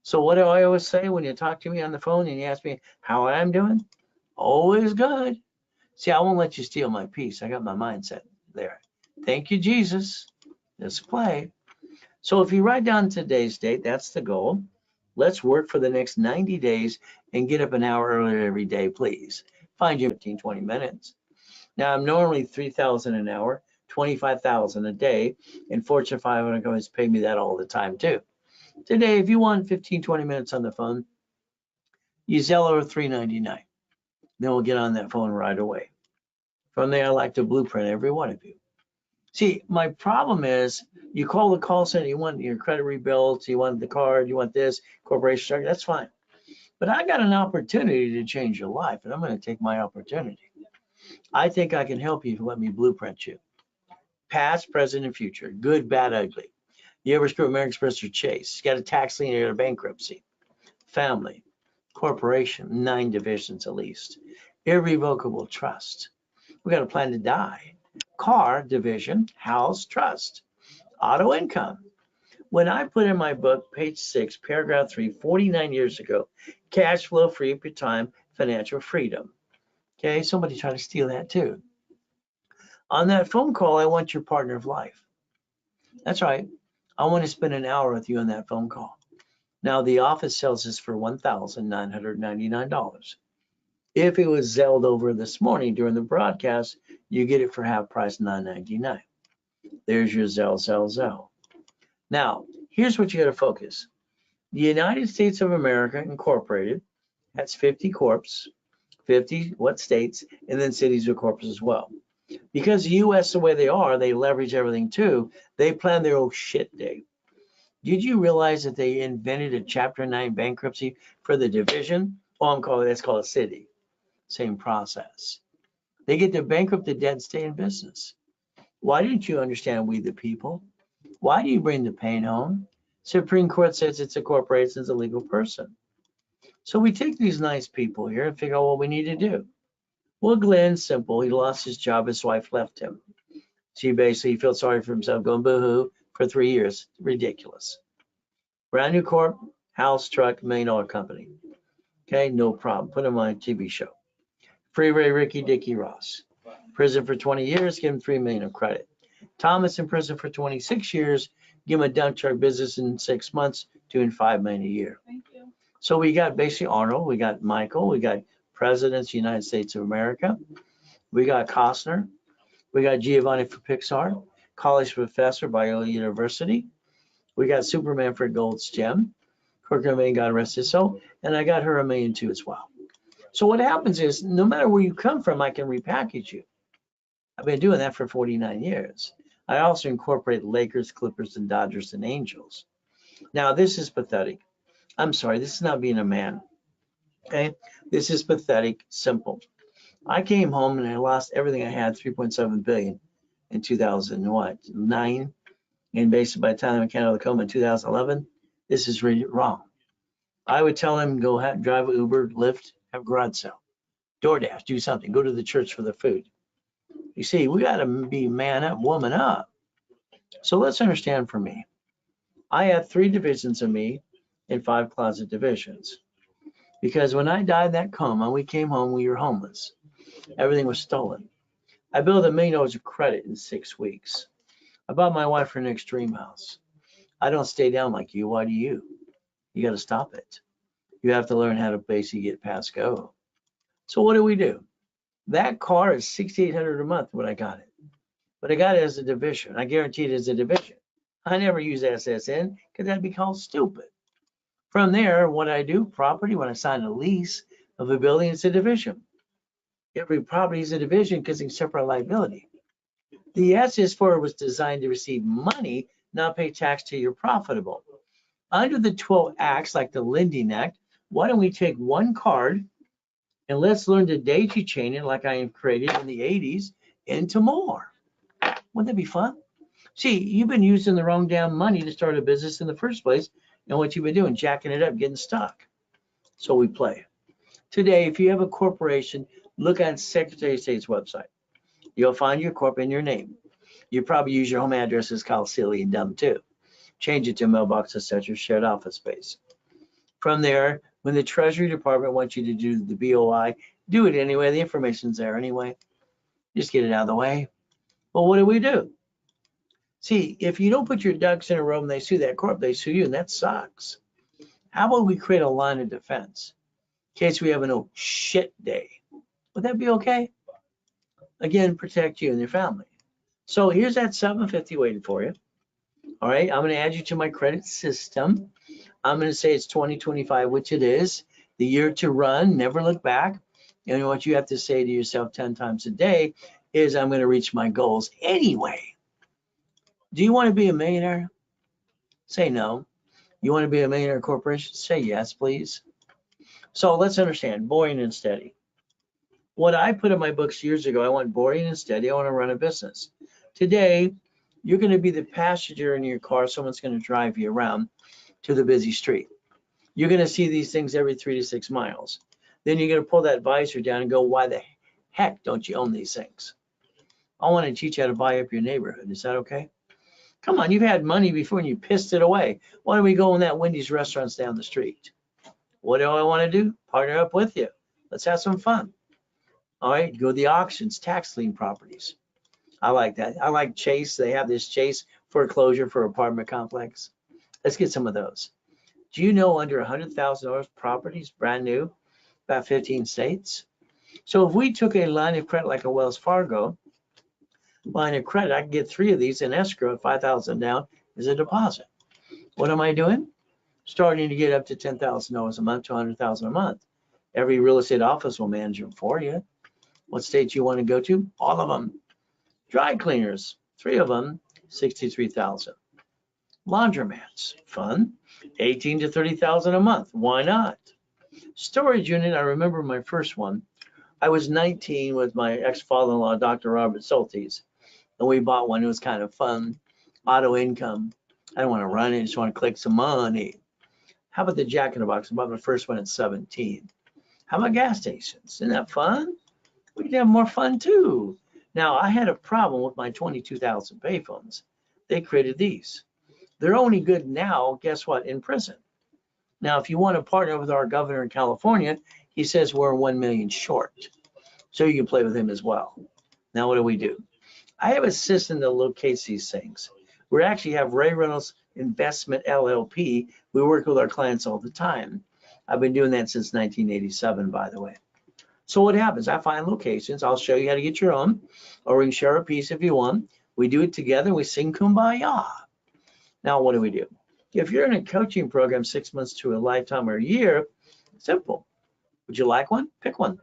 Speaker 2: So what do I always say when you talk to me on the phone and you ask me how I'm doing? Always good. See, I won't let you steal my peace. I got my mindset there. Thank you, Jesus. Let's play. So if you write down today's date, that's the goal. Let's work for the next 90 days and get up an hour earlier every day, please. Find you 15, 20 minutes. Now, I'm normally $3,000 an hour, $25,000 a day, and Fortune 500 companies pay me that all the time too. Today, if you want 15, 20 minutes on the phone, you Zelle $3.99. Then we'll get on that phone right away. From there, I like to blueprint every one of you. See, my problem is you call the call center, you want your credit rebuilt, you want the card, you want this, corporation structure, that's fine. But I got an opportunity to change your life, and I'm going to take my opportunity. I think I can help you if you let me blueprint you. Past, present, and future, good, bad, ugly. You ever screw American Express or Chase? You got a tax lien or a bankruptcy. Family, corporation, 9 divisions at least. Irrevocable trust. We got a plan to die. Car, division, house, trust. Auto income. When I put in my book, page 6, paragraph 3, 49 years ago, cash flow, free up your time, financial freedom. Okay, somebody tried to steal that too. On that phone call, I want your partner of life. That's right. I want to spend an hour with you on that phone call. Now, the office sells this for $1,999. If it was Zelled over this morning during the broadcast, you get it for half price, $9.99. There's your Zell. Now, here's what you got to focus. The United States of America Incorporated, that's 50 corps, 50 states, and then cities with corps as well. Because the U.S. the way they are, they leverage everything too. They plan their own shit day. Did you realize that they invented a Chapter 9 bankruptcy for the division? That's called a city. Same process. They get to bankrupt the dead, stay in business. Why didn't you understand we the people? Why do you bring the pain home? Supreme Court says it's a corporation, it's a legal person. So we take these nice people here and figure out what we need to do. Well, Glenn's simple. He lost his job. His wife left him. She basically felt sorry for himself, going boo-hoo for 3 years. Ridiculous. Brand new corp, house, truck, $1 million company. Okay, no problem. Put him on a TV show. Freeway Ricky Dickie Ross. Prison for 20 years, give him $3 million of credit. Thomas in prison for 26 years, give him a dump truck business in 6 months, doing $5 million a year.
Speaker 3: Thank you.
Speaker 2: So we got basically Arnold, we got Michael, we got presidents of the United States of America, we got Costner, we got Giovanni for Pixar, college professor, Biola University, we got Superman for Gold's Gem, Kurt Cobain, God rest his soul, and I got her $1 million too as well. So what happens is, no matter where you come from, I can repackage you. I've been doing that for 49 years. I also incorporate Lakers, Clippers, and Dodgers and Angels. Now, this is pathetic. I'm sorry, this is not being a man. Okay, this is pathetic, simple. I came home and I lost everything I had, 3.7 billion in 2009. And basically by the time I came out of the coma in 2011, this is really wrong. I would tell him, go drive an Uber, Lyft, have a garage sale, DoorDash, do something, go to the church for the food. You see, we got to be man up, woman up. So let's understand for me. I have 3 divisions of me and 5 closet divisions. Because when I died in that coma, we came home, we were homeless. Everything was stolen. I built $1 million of credit in 6 weeks. I bought my wife an extreme house. I don't stay down like you. Why do you? You got to stop it. You have to learn how to basically get past go. So what do? That car is $6,800 a month when I got it. But I got it as a division. I guarantee it as a division. I never use SSN because that'd be called stupid. From there, what I do, property, when I sign a lease of a building, it's a division. Every property is a division because it's separate liability. The SS4 was designed to receive money, not pay tax till you're profitable. Under the 12 acts, like the Lending Act, why don't we take one card and let's learn to daisy chain it like I created in the 80s into more. Wouldn't that be fun? See, you've been using the wrong damn money to start a business in the first place. And what you've been doing, jacking it up, getting stuck. So we play. Today, if you have a corporation, look at Secretary of State's website. You'll find your corp in your name. You probably use your home address as kind of silly and dumb too. Change it to mailbox, etc., shared office space. From there, when the Treasury Department wants you to do the BOI, do it anyway. The information's there anyway. Just get it out of the way. Well, what do? See, if you don't put your ducks in a row and they sue that corp, they sue you, and that sucks. How about we create a line of defense in case we have an oh shit day? Would that be okay? Again, protect you and your family. So here's that $750 waiting for you. All right, I'm going to add you to my credit system. I'm going to say it's 2025, which it is. The year to run, never look back. And what you have to say to yourself 10 times a day is, I'm going to reach my goals anyway. Do you want to be a millionaire? Say no. You want to be a millionaire corporation? Say yes, please. So let's understand, boring and steady. What I put in my books years ago, I want boring and steady. I want to run a business. Today, you're going to be the passenger in your car. Someone's going to drive you around to the busy street. You're going to see these things every 3 to 6 miles. Then you're going to pull that visor down and go, why the heck don't you own these things? I want to teach you how to buy up your neighborhood. Is that okay? Come on, you've had money before and you pissed it away. Why don't we go in that Wendy's restaurants down the street? What do I want to do? Partner up with you. Let's have some fun. All right, go to the auctions, tax lien properties. I like that. I like Chase. They have this Chase foreclosure for apartment complex. Let's get some of those. Do you know under $100,000 properties, brand new, about 15 states? So if we took a line of credit like a Wells Fargo line of credit, I can get 3 of these in escrow at $5,000 down as a deposit. What am I doing? Starting to get up to $10,000 a month to $100,000 a month. Every real estate office will manage them for you. What states you want to go to? All of them. Dry cleaners, 3 of them, $63,000. Laundromats, fun, $18,000 to $30,000 a month. Why not? Storage unit, I remember my first one. I was 19 with my ex-father-in-law, Dr. Robert Soltis, and we bought one. It was kind of fun. auto income. I don't want to run it, I just want to collect some money. How about the Jack in the Box? I bought my first one at 17. How about gas stations? Isn't that fun? We can have more fun too. Now, I had a problem with my 22,000 payphones. They created these. They're only good now, guess what, in prison. Now, if you want to partner with our governor in California, he says we're 1 million short. So you can play with him as well. Now, what do? I have a system that locates these things. We actually have Ray Reynolds Investment LLP. We work with our clients all the time. I've been doing that since 1987, by the way. So what happens? I find locations. I'll show you how to get your own, or we can share a piece if you want. We do it together. We sing Kumbaya. Now, what do? If you're in a coaching program 6 months to a lifetime or a year, simple. Would you like one? Pick one.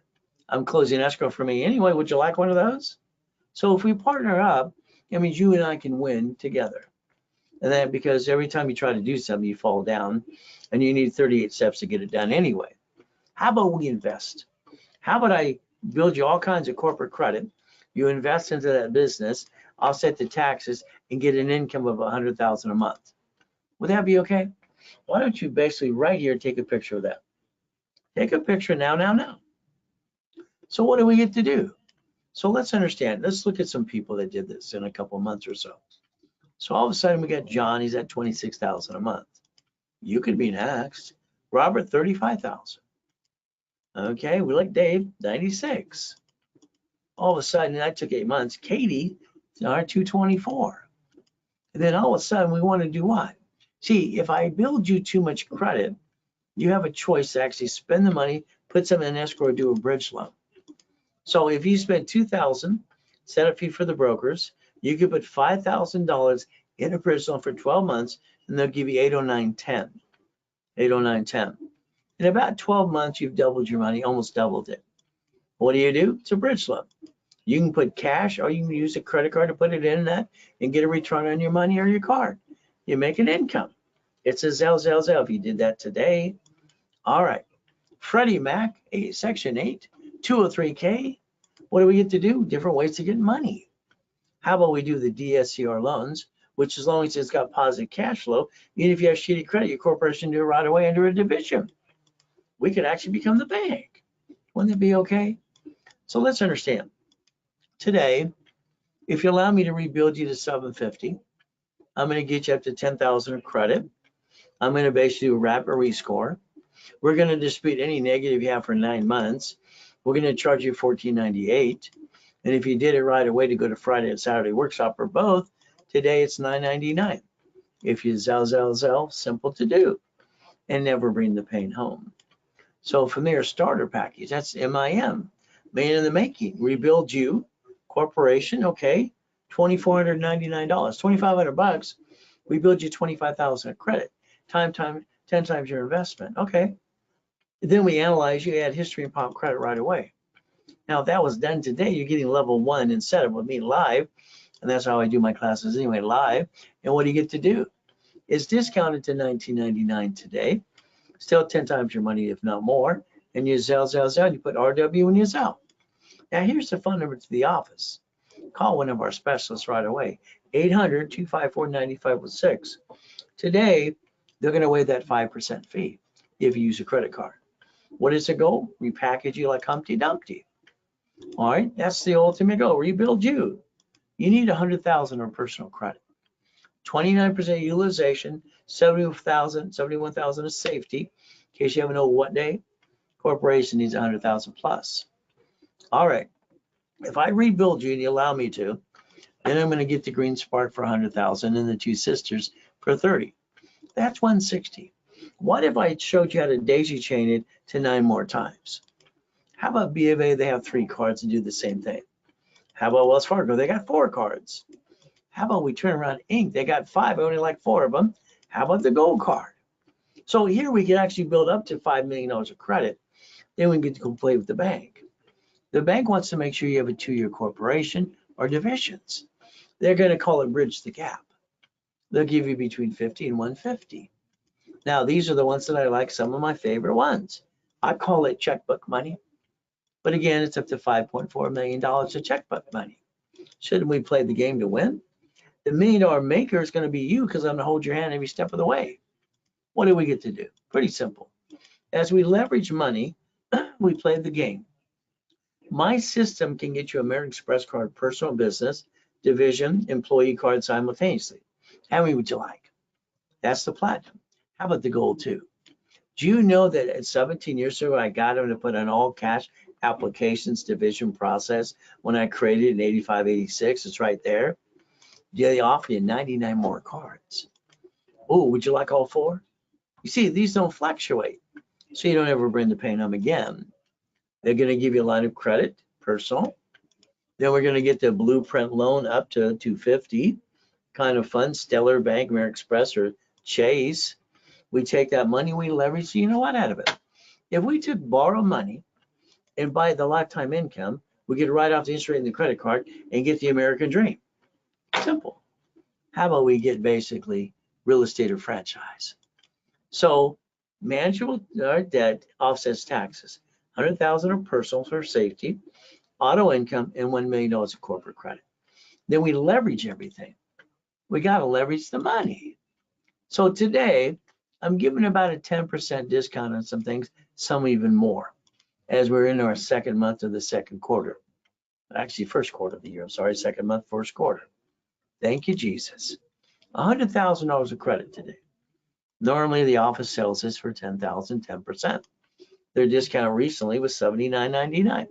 Speaker 2: I'm closing escrow for me anyway. Would you like one of those? So if we partner up, it means you and I can win together. And then because every time you try to do something, you fall down and you need 38 steps to get it done anyway. How about we invest? How about I build you all kinds of corporate credit? You invest into that business, offset the taxes, and get an income of $100,000 a month. Would that be okay? Why don't you basically right here take a picture of that? Take a picture now. So what do we get to do? So let's understand. Let's look at some people that did this in a couple of months or so. So all of a sudden we got John. He's at 26,000 a month. You could be next. Robert, 35,000. Okay, we like Dave, 96. All of a sudden, that took 8 months. Katie, 224. And then all of a sudden, we want to do what? See, if I build you too much credit, you have a choice to actually spend the money, put some in escrow, or do a bridge loan. So if you spend $2,000, set up fee for the brokers, you could put $5,000 in a bridge loan for 12 months, and they'll give you 809.10. 809.10. In about 12 months, you've doubled your money, almost doubled it. What do? It's a bridge loan. You can put cash, or you can use a credit card to put it in that and get a return on your money or your card. You make an income. It's a Zell. If you did that today. All right. Freddie Mac, Section 8, 203K. What do we get to do? Different ways to get money. How about we do the DSCR loans, which as long as it's got positive cash flow, even if you have shitty credit, your corporation do it right away under a division. We could actually become the bank. Wouldn't that be okay? So let's understand. Today, if you allow me to rebuild you to 750, I'm going to get you up to 10,000 of credit. I'm going to basically do a rapid rescore. We're going to dispute any negative you have for 9 months. We're going to charge you $14.98. And if you did it right away to go to Friday and Saturday workshop or both, today it's $9.99. If you Zell, simple to do, and never bring the pain home. So from there, starter package, that's MIM, man in the making. Rebuild you, corporation, okay, $2,499, $2,500. We build you 25,000 of credit, 10 times your investment, okay. Then we analyze you, add history and pop credit right away. Now, if that was done today, you're getting level 1 instead of with me live, and that's how I do my classes anyway, live. And what do you get to do? It's discounted to $19.99 today. Still 10 times your money, if not more. And you Zell, you put RW in your Zell. Now, here's the phone number to the office. Call one of our specialists right away, 800-254-9506. Today, they're going to waive that 5% fee if you use a credit card. What is the goal? Repackage you like Humpty Dumpty. All right, that's the ultimate goal. Rebuild you. You need 100,000 of personal credit. 29% utilization, 71,000 of safety, in case you ever know what day. Corporation needs 100,000 plus. All right, if I rebuild you and you allow me to, then I'm going to get the Green Spark for 100,000 and the Two Sisters for 30. That's 160. What if I showed you how to daisy chain it to 9 more times? How about B of A? They have 3 cards and do the same thing. How about Wells Fargo? They got 4 cards. How about we turn around Inc? They got 5, I only like 4 of them. How about the gold card? So here we can actually build up to $5 million of credit. Then we get to go play with the bank. The bank wants to make sure you have a 2-year corporation or divisions. They're going to call it bridge the gap. They'll give you between 50 and 150. Now, these are the ones that I like, some of my favorite ones. I call it checkbook money. But again, it's up to $5.4 million of checkbook money. Shouldn't we play the game to win? The $1 million maker is going to be you because I'm going to hold your hand every step of the way. What do we get to do? Pretty simple. As we leverage money, we play the game. My system can get you American Express card, personal business, division, employee card simultaneously. How many would you like? That's the platinum. How about the gold too? Do you know that at 17 years ago, I got them to put an all cash applications division process when I created in 85, 86? It's right there. They offer you 99 more cards. Oh, would you like all 4? You see, these don't fluctuate, so you don't ever bring the pain home again. They're going to give you a line of credit, personal. Then we're going to get the blueprint loan up to 250. Kind of fun, Stellar Bank, American Express, or Chase. We take that money, we leverage, you know what, out of it. If we took borrow money and buy the lifetime income, we could write off the interest rate in the credit card and get the American dream. Simple. How about we get basically real estate or franchise? So manageable debt offsets taxes. 100,000 of personal for safety, auto income, and $1 million of corporate credit. Then we leverage everything. We got to leverage the money. So today, I'm giving about a 10% discount on some things, some even more, as we're in our second month of the second quarter. Actually, first quarter of the year. I'm sorry, second month, first quarter. Thank you, Jesus. $100,000 of credit today. Normally, the office sells this for $10,000, 10%. Their discount recently was $79.99.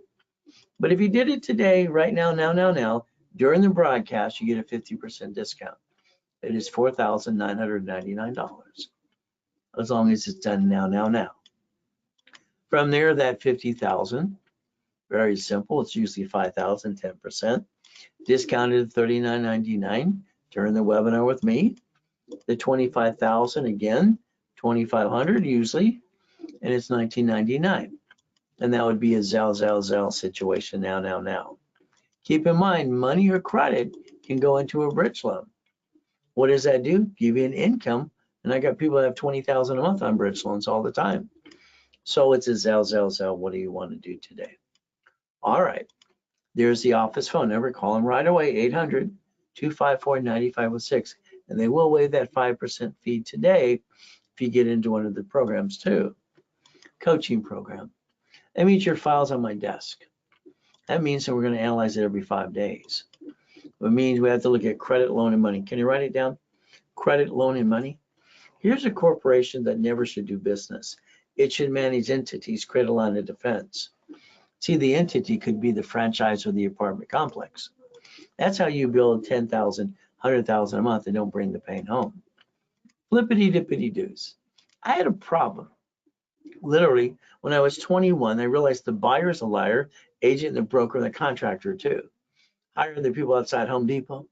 Speaker 2: But if you did it today, right now, during the broadcast, you get a 50% discount. It is $4,999, as long as it's done now. From there, that 50,000, very simple. It's usually 5,000, 10%. Discounted at $39.99 during the webinar with me. The 25,000 again, 2,500 usually, and it's $19.99. And that would be a Zell situation now. Keep in mind, money or credit can go into a bridge loan. What does that do? Give you an income. And I got people that have 20,000 a month on bridge loans all the time. So it's a Zell. What do you want to do today? All right. There's the office phone number. Call them right away, 800-254-9506. And they will waive that 5% fee today if you get into one of the programs too. Coaching program. That means your file's on my desk. That means that we're going to analyze it every 5 days. It means we have to look at credit, loan, and money. Can you write it down? Credit, loan, and money. Here's a corporation that never should do business. It should manage entities, create a line of defense. See, the entity could be the franchise or the apartment complex. That's how you build 10,000, 100,000 a month and don't bring the pain home. Flippity dippity doos. I had a problem. Literally, when I was 21, I realized the buyer's a liar, agent, the broker, and the contractor too. Hiring the people outside Home Depot.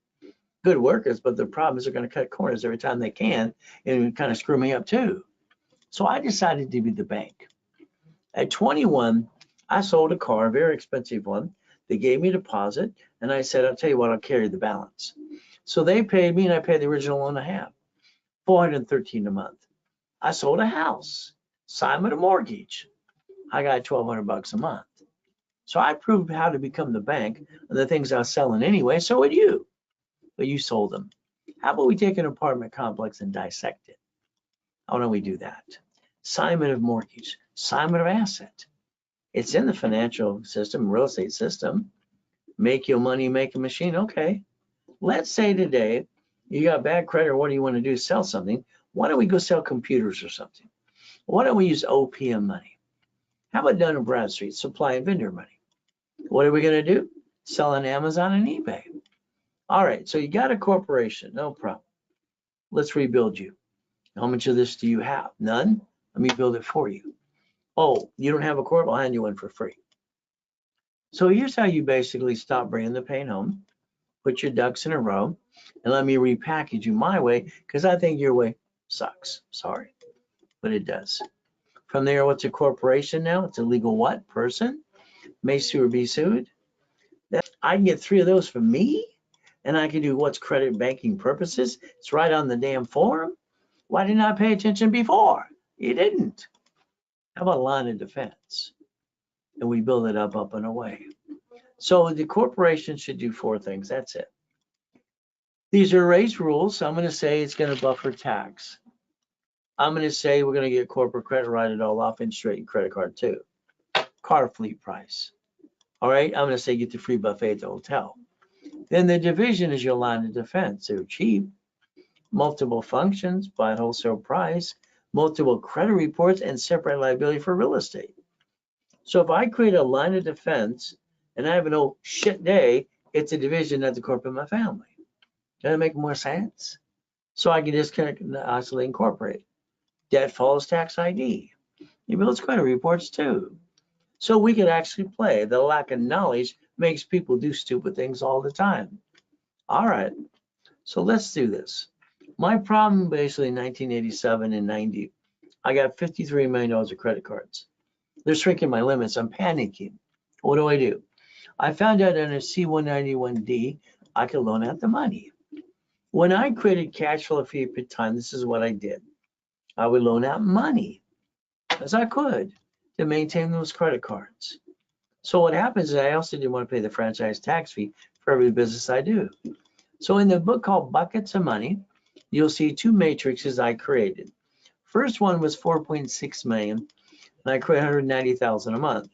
Speaker 2: Good workers, but the problem is they're going to cut corners every time they can and kind of screw me up too. So I decided to be the bank. At 21, I sold a car, a very expensive one. They gave me a deposit, and I said, I'll tell you what, I'll carry the balance. So they paid me, and I paid the original loan and a half, $413 a month. I sold a house, Simon a mortgage. I got $1,200 a month. So I proved how to become the bank and the things I was selling anyway. So would you, but you sold them. How about we take an apartment complex and dissect it? How don't we do that? Simon of mortgage, Simon of asset. It's in the financial system, real estate system. Make your money, make a machine. Okay. Let's say today you got bad credit, or what do you want to do? Sell something. Why don't we go sell computers or something? Why don't we use OPM money? How about Dun & Bradstreet, supply and vendor money? What are we going to do? Sell on Amazon and eBay. All right, so you got a corporation, no problem. Let's rebuild you. How much of this do you have? None? Let me build it for you. Oh, you don't have a corp? I'll hand you one for free. So here's how you basically stop bringing the pain home. Put your ducks in a row and let me repackage you my way, because I think your way sucks. Sorry, but it does. From there, what's a corporation now? It's a legal what? Person? May sue or be sued. I can get 3 of those for me, and I can do what's credit banking purposes. It's right on the damn form. Why didn't I pay attention before? You didn't. How about line of defense? And we build it up and away. So the corporation should do 4 things. That's it. These are race rules. So I'm going to say it's going to buffer tax. I'm going to say we're going to get corporate credit, write it all off, and straighten credit card too. Car fleet price. All right, I'm going to say get the free buffet at the hotel. Then the division is your line of defense. They're cheap, multiple functions, buy at wholesale price, multiple credit reports, and separate liability for real estate. So if I create a line of defense and I have an old shit day, it's a division at the corporate of my family. Does that make more sense? So I can disconnect and isolate, incorporate. Debt follows tax ID. It builds credit reports too. So we could actually play. The lack of knowledge makes people do stupid things all the time. All right, so let's do this. My problem basically in 1987 and 90, I got $53 million of credit cards. They're shrinking my limits. I'm panicking. What do? I found out under C-191D, I could loan out the money. When I created cash flow fee per time, this is what I did. I would loan out money as I could to maintain those credit cards. So what happens is I also didn't want to pay the franchise tax fee for every business I do. So in the book called Buckets of Money, you'll see two matrices I created. First one was 4.6 million, and I created 190,000 a month.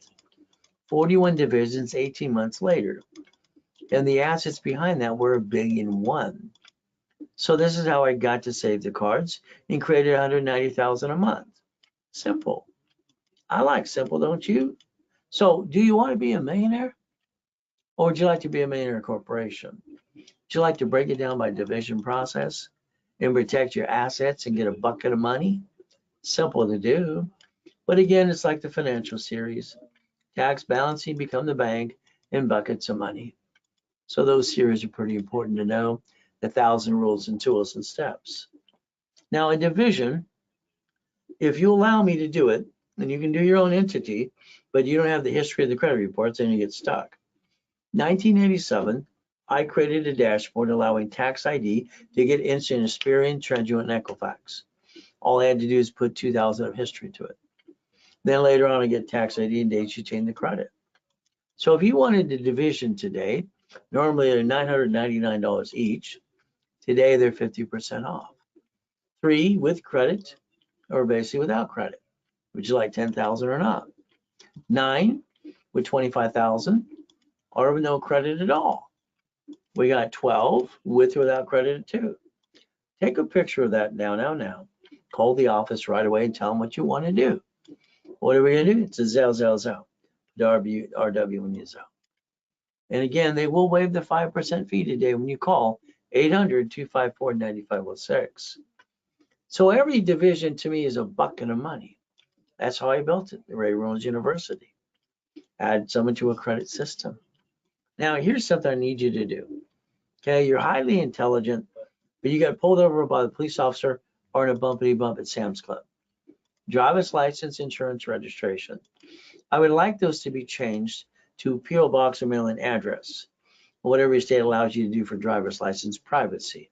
Speaker 2: 41 divisions, 18 months later. And the assets behind that were $1.1 billion. So this is how I got to save the cards and created 190,000 a month. Simple. I like simple, don't you? So do you want to be a millionaire? Or would you like to be a millionaire corporation? Would you like to break it down by division process and protect your assets and get a bucket of money? Simple to do. But again, it's like the financial series. Tax balancing, become the bank, and buckets of money. So those series are pretty important to know. The 1,000 rules and tools and steps. Now a division, if you allow me to do it, then you can do your own entity, but you don't have the history of the credit reports, then you get stuck. 1987, I created a dashboard allowing tax ID to get instant Experian, Treasury, and Equifax. All I had to do is put 2,000 of history to it. Then later on, I get tax ID and dates you change the credit. So if you wanted the division today, normally they're $999 each. Today, they're 50% off. 3 with credit or basically without credit. Would you like 10,000 or not? 9 with 25,000 or with no credit at all. We got 12 with or without credit too. Take a picture of that now. Call the office right away and tell them what you want to do. What are we going to do? It's a Zelle. RW when you Zelle. And again, they will waive the 5% fee today when you call 800-254-9506. So every division to me is a bucket of money. That's how I built it, the Ray Rollins University. Add someone to a credit system. Now, here's something I need you to do. Okay, you're highly intelligent, but you got pulled over by the police officer or in a bumpity bump at Sam's Club. Driver's license, insurance, registration. I would like those to be changed to P.O. Box or mailing address, whatever your state allows you to do for driver's license privacy.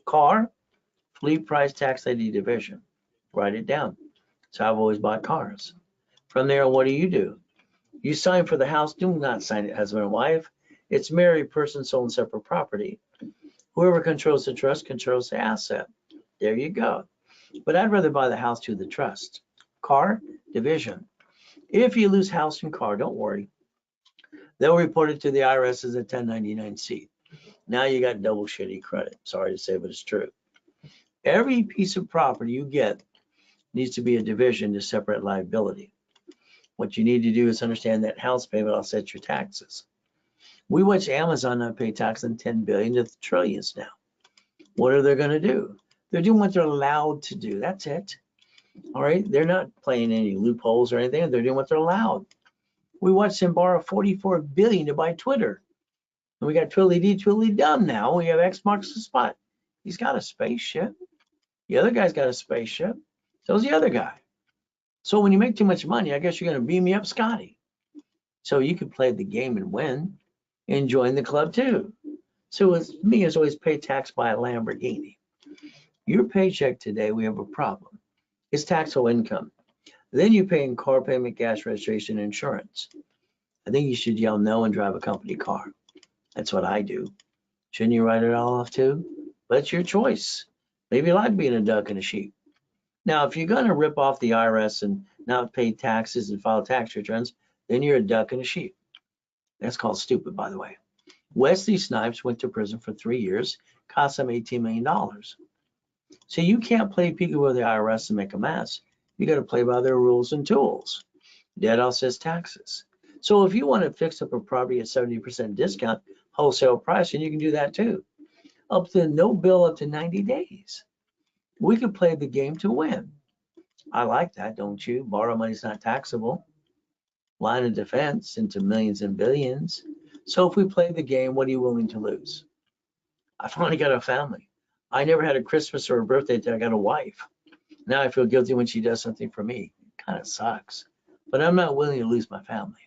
Speaker 2: Car, fleet price tax ID division. Write it down. So I've always bought cars. From there, what do? You sign for the house. Do not sign it husband and wife. It's married person, sold and separate property. Whoever controls the trust controls the asset. There you go. But I'd rather buy the house to the trust. Car, division. If you lose house and car, don't worry. They'll report it to the IRS as a 1099-C. Now you got double shitty credit. Sorry to say, but it's true. Every piece of property you get needs to be a division to separate liability. What you need to do is understand that house payment offsets your taxes. We watch Amazon not pay tax on 10 billion to trillions now. What are they going to do? They're doing what they're allowed to do. That's it. All right. They're not playing any loopholes or anything. They're doing what they're allowed. We watched them borrow 44 billion to buy Twitter. And we got Twilly dumb now. We have X marks the spot. He's got a spaceship. The other guy's got a spaceship. So's the other guy. So when you make too much money, I guess you're going to beam me up, Scotty. So you can play the game and win and join the club too. So it's me is always pay tax by a Lamborghini. Your paycheck today, we have a problem. It's taxable income. Then you pay in car payment, gas registration, insurance. I think you should yell no and drive a company car. That's what I do. Shouldn't you write it all off too? But it's your choice. Maybe you like being a duck and a sheep. Now, if you're going to rip off the IRS and not pay taxes and file tax returns, then you're a duck and a sheep. That's called stupid, by the way. Wesley Snipes went to prison for 3 years, cost him $18 million. So you can't play peekaboo with the IRS and make a mess. You got to play by their rules and tools. Dead offsets taxes. So if you want to fix up a property at 70% discount, wholesale price, and you can do that too. Up to no bill up to 90 days. We can play the game to win. I like that, don't you? Borrow money's not taxable. Line of defense into millions and billions. So if we play the game, what are you willing to lose? I finally got a family. I never had a Christmas or a birthday till I got a wife. Now I feel guilty when she does something for me. It kind of sucks. But I'm not willing to lose my family.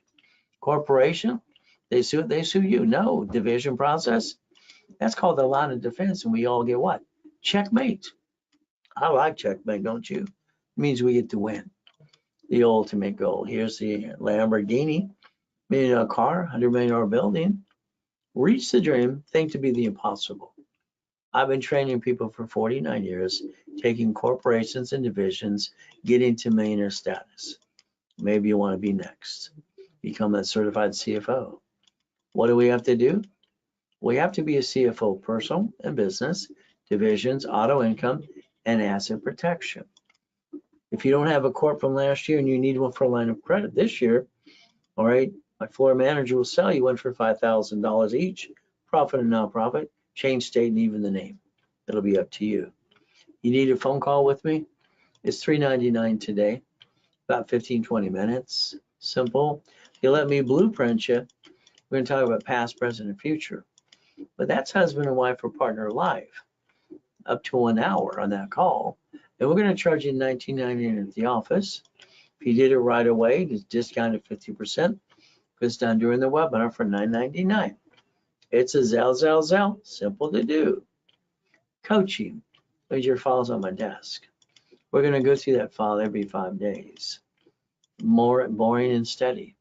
Speaker 2: Corporation, they sue you. No, division process. That's called the line of defense, and we all get what? Checkmate. I like checkmate, don't you? It means we get to win. The ultimate goal. Here's the Lamborghini, $1 million car, $100 million building. Reach the dream, think to be the impossible. I've been training people for 49 years, taking corporations and divisions, getting to millionaire status. Maybe you want to be next. Become a certified CFO. What do we have to do? We have to be a CFO, personal and business, divisions, auto income, and asset protection. If you don't have a corp from last year and you need one for a line of credit this year, all right, my floor manager will sell you one for $5,000 each, profit and non-profit, change state and even the name. It'll be up to you. You need a phone call with me? It's $3.99 today, about 15, 20 minutes. Simple. You let me blueprint you. We're going to talk about past, present, and future. But that's husband and wife or partner life, up to 1 hour on that call. And we're going to charge you $19.99 at the office. If you did it right away, it's discounted 50%. If it's done during the webinar for $9.99. It's a Zell. Simple to do. Coaching. There's your files on my desk. We're going to go through that file every 5 days. More boring and steady.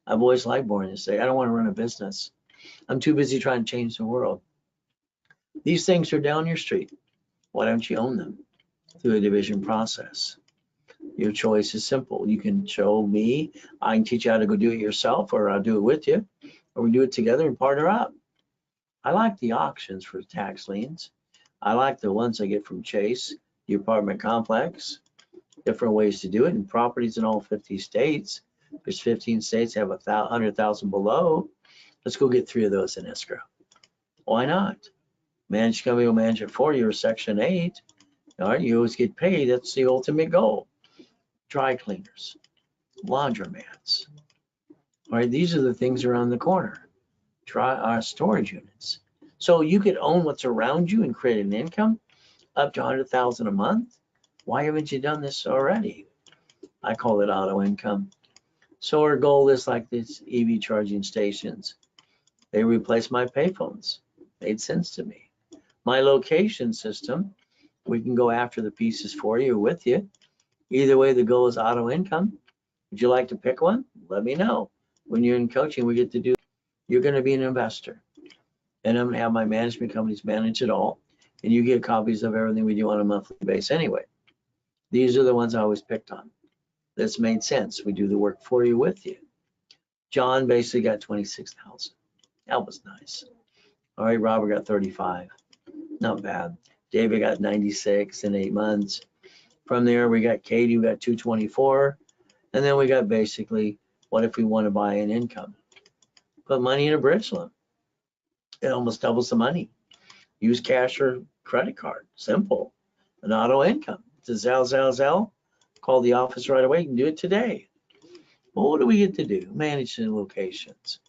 Speaker 2: I've always liked boring and steady. I don't want to run a business. I'm too busy trying to change the world. These things are down your street. Why don't you own them through a division process? Your choice is simple. You can show me. I can teach you how to go do it yourself, or I'll do it with you, or we do it together and partner up. I like the auctions for tax liens. I like the ones I get from Chase, the apartment complex. Different ways to do it, and properties in all 50 states. There's 15 states that have 100,000 below. Let's go get 3 of those in escrow. Why not? Managed company will manage it for you, or Section 8. All right, you always get paid. That's the ultimate goal. Dry cleaners, laundromats. All right, these are the things around the corner. Storage units. So you could own what's around you and create an income up to 100,000 a month. Why haven't you done this already? I call it auto income. So our goal is like these EV charging stations. They replace my payphones. Made sense to me. My location system, we can go after the pieces for you or with you. Either way, the goal is auto income. Would you like to pick one? Let me know. When you're in coaching, we get to do, you're going to be an investor. And I'm going to have my management companies manage it all. And you get copies of everything we do on a monthly basis anyway. These are the ones I always picked on. This made sense. We do the work for you, with you. John basically got 26,000. That was nice. All right, Robert got 35. Not bad. David got 96 in 8 months. From there, we got Katie, we got 224. And then we got basically, what if we want to buy an income? Put money in a bridge loan. It almost doubles the money. Use cash or credit card. Simple. An auto income. It's a Zell. Call the office right away. You can do it today. Well, what do we get to do? Manage the locations.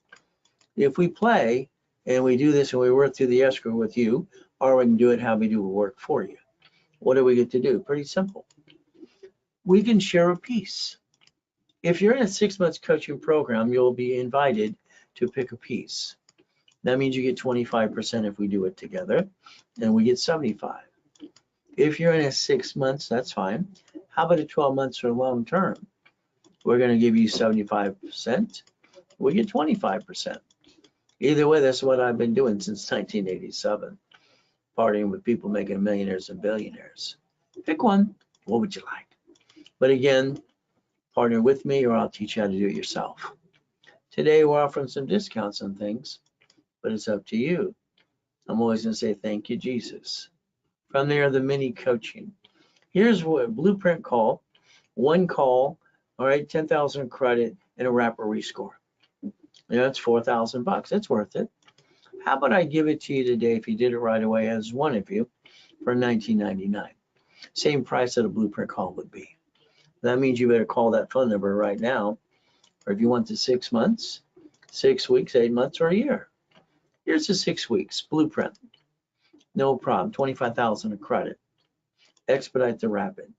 Speaker 2: If we play and we do this and we work through the escrow with you, or we can do it how we do work for you. What do we get to do? Pretty simple. We can share a piece. If you're in a 6 months coaching program, you'll be invited to pick a piece. That means you get 25% if we do it together, and we get 75. If you're in a 6 months, that's fine. How about a 12 months or long term? We're going to give you 75%. We get 25%. Either way, that's what I've been doing since 1987, partying with people making millionaires and billionaires. Pick one. What would you like? But again, partner with me or I'll teach you how to do it yourself. Today, we're offering some discounts on things, but it's up to you. I'm always going to say, thank you, Jesus. From there, the mini coaching. Here's what blueprint call, one call, all right, 10,000 credit and a wrapper rescore. It's $4,000. It's worth it. How about I give it to you today if you did it right away as one of you for $19.99? Same price that a blueprint call would be. That means you better call that phone number right now, or if you want the 6 months, 6 weeks, 8 months, or a year. Here's the 6 weeks blueprint. No problem. 25,000 of credit. Expedite the rapid.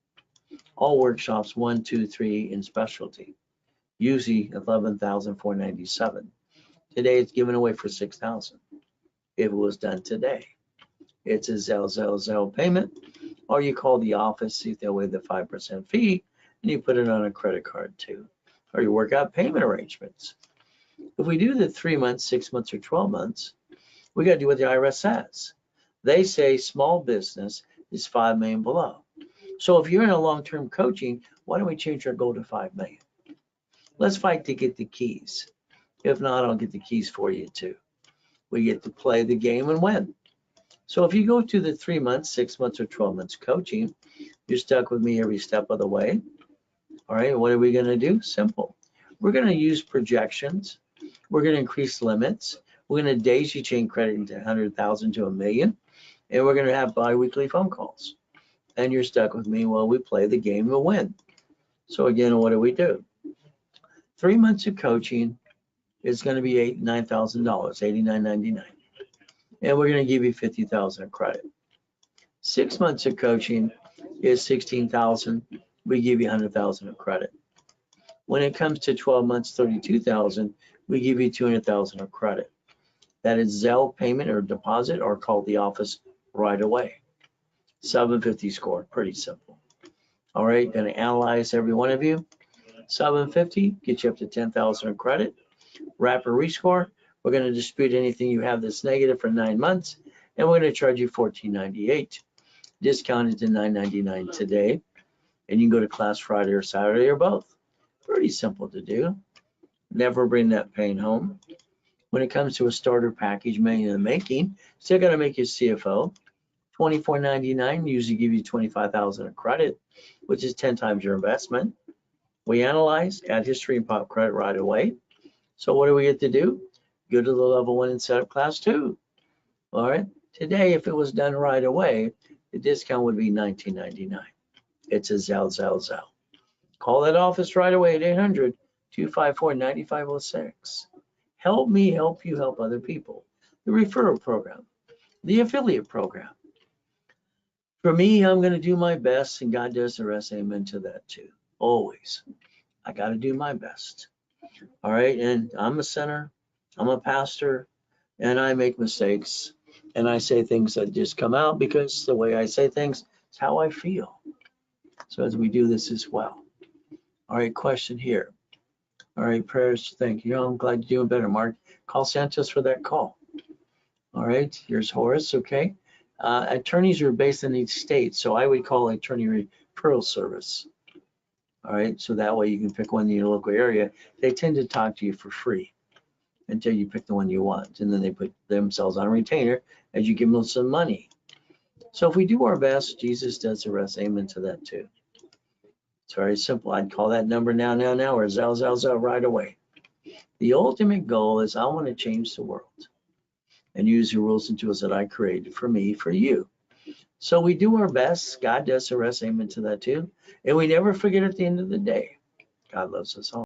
Speaker 2: All workshops 1, 2, 3 in specialty. Usually 11,497. Today it's given away for 6,000. If it was done today, it's a Zelle payment, or you call the office, see if they'll waive the 5% fee, and you put it on a credit card too, or you work out payment arrangements. If we do the 3 months, 6 months, or 12 months, we got to do what the IRS says. They say small business is 5 million below. So if you're in a long-term coaching, why don't we change our goal to 5 million? Let's fight to get the keys. If not, I'll get the keys for you too. We get to play the game and win. So if you go to the 3 months, 6 months, or 12 months coaching, you're stuck with me every step of the way. All right, what are we going to do? Simple. We're going to use projections. We're going to increase limits. We're going to daisy chain credit into 100,000 to 1 million. And we're going to have bi-weekly phone calls. And you're stuck with me while we play the game and win. So again, what do? 3 months of coaching is going to be $9,000, $89.99. And we're going to give you 50,000 of credit. 6 months of coaching is 16,000. We give you 100,000 of credit. When it comes to 12 months, 32,000, we give you 200,000 of credit. That is Zelle payment or deposit, or call the office right away. 750 score, pretty simple. All right, going to analyze every one of you. 750, get you up to 10,000 of credit. Wrapper rescore, we're going to dispute anything you have that's negative for 9 months, and we're going to charge you $14.98. Discounted to $9.99 today, and you can go to class Friday or Saturday or both. Pretty simple to do. Never bring that pain home. When it comes to a starter package, million in the making, still got to make you CFO. $24.99 usually give you 25,000 of credit, which is 10 times your investment. We analyze, add history, and pop credit right away. So what do we get to do? Go to the level 1 and set up class 2. All right. Today, if it was done right away, the discount would be $19.99. It's a Zelle. Call that office right away at 800-254-9506. Help me help you help other people. The referral program, the affiliate program. For me, I'm going to do my best, and God does the rest. Amen to that too. Always. I got to do my best. All right. And I'm a sinner. I'm a pastor, and I make mistakes, and I say things that just come out because the way I say things is how I feel. So as we do this as well. All right. Question here. All right. Prayers. Thank you. I'm glad you're doing better, Mark. Call Santos for that call. All right. Here's Horace. Okay. Attorneys are based in each state, so I would call attorney referral service. All right, so that way you can pick one in your local area. They tend to talk to you for free until you pick the one you want, and then they put themselves on a retainer as you give them some money. So if we do our best, Jesus does the rest. Amen to that too. It's very simple. I'd call that number now, or Zelle right away. The ultimate goal is I want to change the world and use the rules and tools that I created for me, for you. So we do our best. God does the rest. Amen to that too. And we never forget at the end of the day, God loves us all.